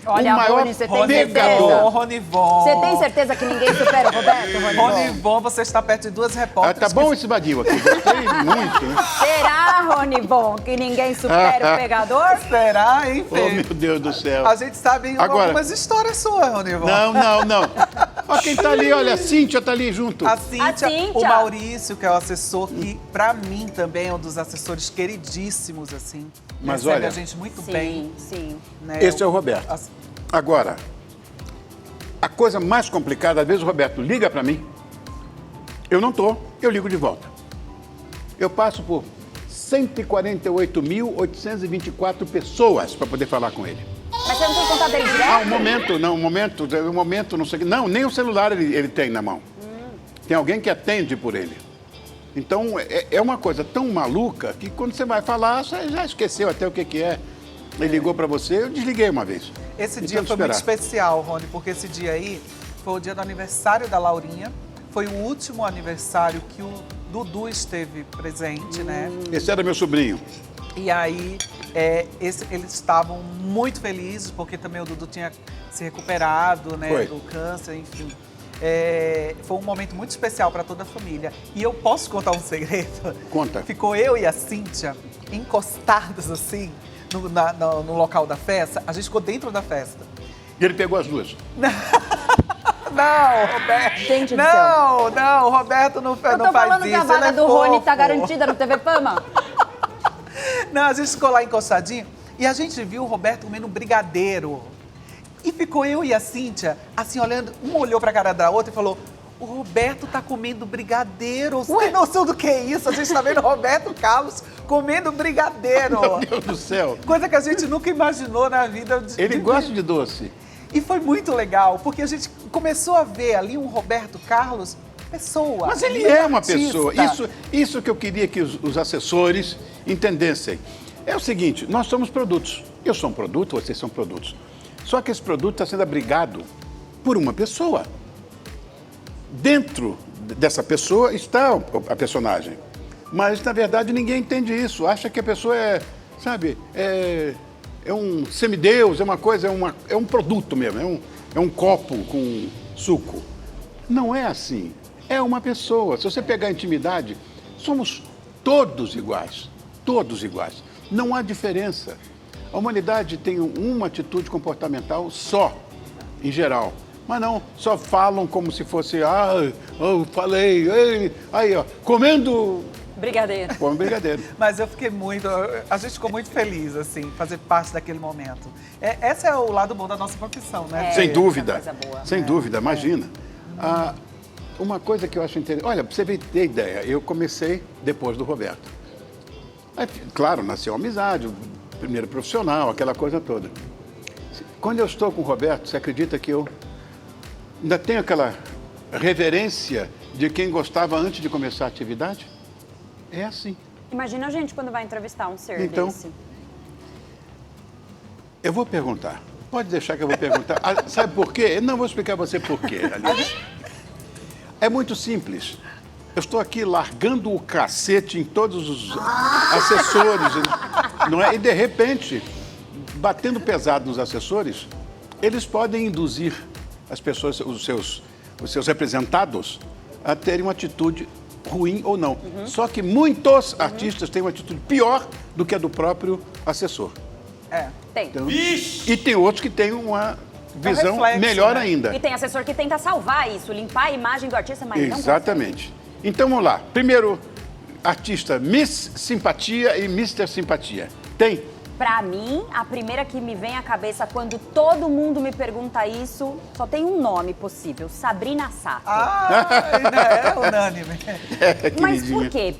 Olha, o maior Rony, você tem pegador. certeza? Ronivon. Você tem certeza que ninguém supera o Roberto, Ronivon? Ronivon, você está perto de duas repórteres. Tá bom esse vadio aqui, gostei muito. Né? Será, Ronivon, que ninguém supera o pegador? Será, hein, Fê? Oh, meu Deus do céu. A gente sabe algumas histórias suas, Ronivon. Não. Ó, quem tá ali, olha, a Cíntia tá ali junto. A Cíntia, o Maurício, que é o assessor, que pra mim também é um dos assessores queridíssimos, assim. Mas recebe olha, a gente muito bem. Sim. Né? Esse é o Roberto. Agora, a coisa mais complicada, às vezes o Roberto liga pra mim, eu não tô, eu ligo de volta. Eu passo por 148.824 pessoas para poder falar com ele. Mas você não tem contato dele direto? Um momento, não sei o que. Não, nem o celular ele tem na mão. Tem alguém que atende por ele. Então, é uma coisa tão maluca que quando você vai falar, você já esqueceu até o que é. Ele ligou para você, eu desliguei uma vez. Esse dia foi muito especial, Rony, porque esse dia aí foi o dia do aniversário da Laurinha. Foi o último aniversário que o Dudu esteve presente, né? Esse era meu sobrinho. E aí, eles estavam muito felizes, porque também o Dudu tinha se recuperado, né, do câncer, enfim. Foi um momento muito especial para toda a família. E eu posso contar um segredo? Conta. Ficou eu e a Cíntia encostados assim, no local da festa. A gente ficou dentro da festa. E ele pegou as duas? Não, Roberto. Gente do céu. Não, o Roberto não faz isso. Eu tô falando que a vaga do Rony tá garantida no TV Fama. Não, a gente ficou lá encostadinho e a gente viu o Roberto comendo brigadeiro. E ficou eu e a Cíntia, assim, olhando, um olhou pra cara da outra e falou: o Roberto tá comendo brigadeiro. Você tem noção do que é isso? A gente tá vendo o Roberto Carlos comendo brigadeiro. Meu Deus do céu. Coisa que a gente nunca imaginou na vida. Ele gosta de doce. E foi muito legal, porque a gente começou a ver ali um Roberto Carlos pessoa. Mas ele é uma pessoa. Isso que eu queria que os assessores entendessem. É o seguinte, nós somos produtos. Eu sou um produto, vocês são produtos. Só que esse produto está sendo abrigado por uma pessoa. Dentro dessa pessoa está a personagem. Mas, na verdade, ninguém entende isso. Acha que a pessoa é um semideus, é uma coisa, é um produto mesmo, é um copo com suco. Não é assim. É uma pessoa. Se você pegar a intimidade, somos todos iguais. Todos iguais. Não há diferença. A humanidade tem uma atitude comportamental só, em geral. Mas não, só falam como se fosse, eu falei, aí, ó, comendo... Brigadeiro. Come brigadeiro. Mas eu fiquei a gente ficou muito feliz, assim, fazer parte daquele momento. Esse é o lado bom da nossa profissão, né? Sem dúvida, coisa boa. sem dúvida, imagina. Uma coisa que eu acho interessante, olha, pra você ter ideia, eu comecei depois do Roberto. Aí, claro, nasceu a amizade, o primeiro profissional, aquela coisa toda. Quando eu estou com o Roberto, você acredita que eu ainda tenho aquela reverência de quem gostava antes de começar a atividade? É assim. Imagina a gente quando vai entrevistar um ser Então, desse. Eu vou perguntar. Pode deixar que eu vou perguntar. Sabe por quê? Eu não vou explicar a você por quê, aliás. É muito simples. Eu estou aqui largando o cacete em todos os assessores, não é? E de repente, batendo pesado nos assessores, eles podem induzir as pessoas, os seus representados, a terem uma atitude ruim ou não. Só que muitos artistas têm uma atitude pior do que a do próprio assessor. Tem. Então, e tem outros que têm uma visão reflexo, melhor né? ainda. E tem assessor que tenta salvar isso, limpar a imagem do artista, mas não Exatamente. Então vamos lá. Primeiro, artista Miss Simpatia e Mr. Simpatia. Tem? Pra mim, a primeira que me vem à cabeça quando todo mundo me pergunta isso, só tem um nome possível, Sabrina Sato. É unânime. Mas por quê?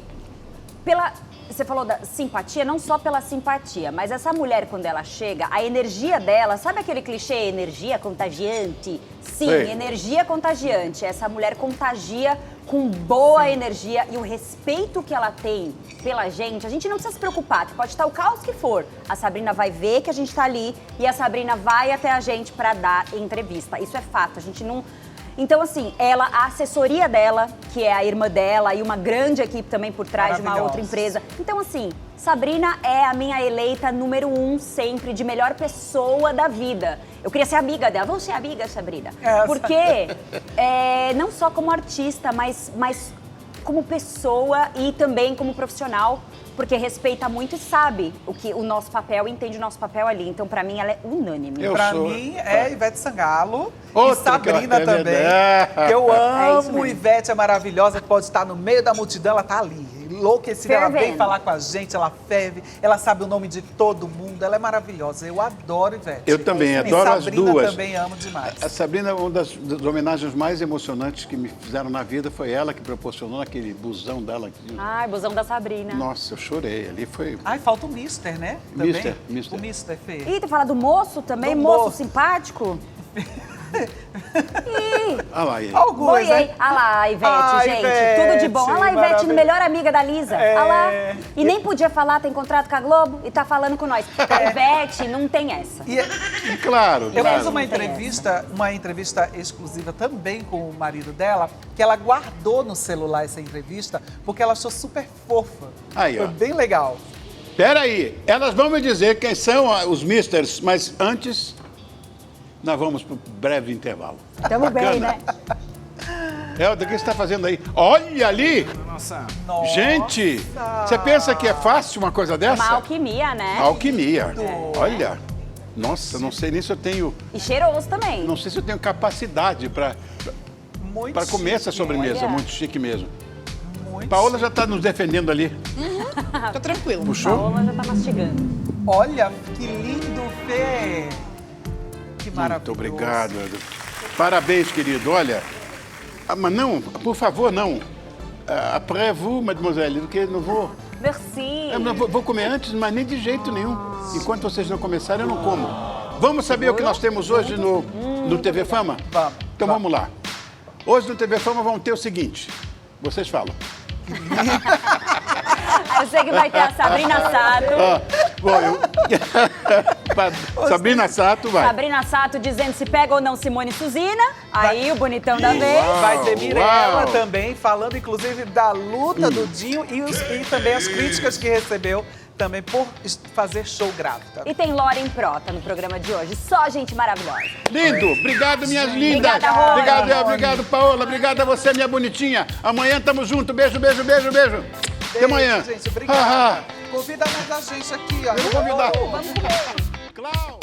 Você falou da simpatia, não só pela simpatia, mas essa mulher, quando ela chega, a energia dela, sabe aquele clichê, energia contagiante? Sim, Sei. energia contagiante. Essa mulher contagia com boa energia e o respeito que ela tem pela gente, a gente não precisa se preocupar, que pode estar o caos que for. A Sabrina vai ver que a gente tá ali e a Sabrina vai até a gente para dar entrevista. Isso é fato, a gente não... Então, assim, a assessoria dela, que é a irmã dela e uma grande equipe também por trás de uma outra empresa. Então, assim, Sabrina é a minha eleita número 1 sempre de melhor pessoa da vida. Eu queria ser amiga dela. Vamos ser amigas, Sabrina. Porque não só como artista, mas como pessoa e também como profissional. Porque respeita muito e sabe o nosso papel, entende o nosso papel ali. Então, pra mim, ela é unânime. Pra mim, é Ivete Sangalo Outra e Sabrina que também. é Eu isso amo, mesmo. Ivete é maravilhosa, pode estar no meio da multidão, ela tá ali. Enlouquecida, ela vem Fervendo. falar com a gente, ela ferve, ela sabe o nome de todo mundo, ela é maravilhosa. Eu adoro Ivete. Eu também, E adoro as Sabrina duas. também amo demais. A Sabrina, uma das homenagens mais emocionantes que me fizeram na vida foi ela que proporcionou aquele busão dela. Ai, busão da Sabrina. Nossa, eu chorei. Ali foi... Ai, falta o Mister, né? Também. Mister. O Mister, Fê. Ih, tu fala do moço também? Do Moço moço. simpático? Ih, Ah lá, e aí? Alguns, boiei. né? Ah lá, Ivete, Ah, gente. Ivete, Tudo de bom. Ah lá, Ivete, maravilha. melhor amiga da Lisa. É. Ah lá. E nem podia falar, tem contrato com a Globo e tá falando com nós. A Ivete não tem essa. Claro, Eu claro. fiz uma entrevista exclusiva também com o marido dela, que ela guardou no celular essa entrevista, porque ela achou super fofa. Aí, ó. Foi bem legal. Peraí, elas vão me dizer quem são os misters, mas antes nós vamos para um breve intervalo. Tamo bem, Bacana. né? Helder, o que você está fazendo aí? Olha ali! Nossa. Gente, você pensa que é fácil uma coisa É dessa? uma alquimia, né? Alquimia. Olha, nossa, não sei nem se eu tenho, E cheiroso também. não sei se eu tenho capacidade para Muito comer essa chique. sobremesa, Olha. muito chique mesmo. Muito Paola chique. já está nos defendendo ali. Tô tranquilo. Puxou? Paola já tá mastigando. Olha, que lindo, Fê. Que maravilhoso. Muito obrigado. Helder. Parabéns, querido. Olha, mas não, por favor, não. Après vous, mademoiselle, porque eu não vou... Merci. Eu não vou comer antes, mas nem de jeito nenhum. Enquanto vocês não começarem, eu não como. Vamos saber o que nós temos hoje no TV Fama? Vamos. Então vamos lá. Hoje no TV Fama vamos ter o seguinte. Vocês falam. Eu sei que vai ter a Sabrina Sato. Bom, Sabrina Sato vai. Sabrina Sato dizendo se pega ou não Simone Suzina. Aí o bonitão da vez. Vai ter Mirella Uau. também, falando inclusive da luta do Dinho e também as críticas que recebeu também por fazer show grávida. E tem Lauren Prota no programa de hoje. Só gente maravilhosa. Lindo. Obrigado, minhas lindas. Obrigada, Rony. Obrigado, obrigado, Paola. Obrigado a você, minha bonitinha. Amanhã tamo junto. Beijo, beijo, beijo, beijo. Até amanhã. Gente, obrigada. Convida mais a gente aqui, ó. Eu vou convidar. Vamos comer. Clau.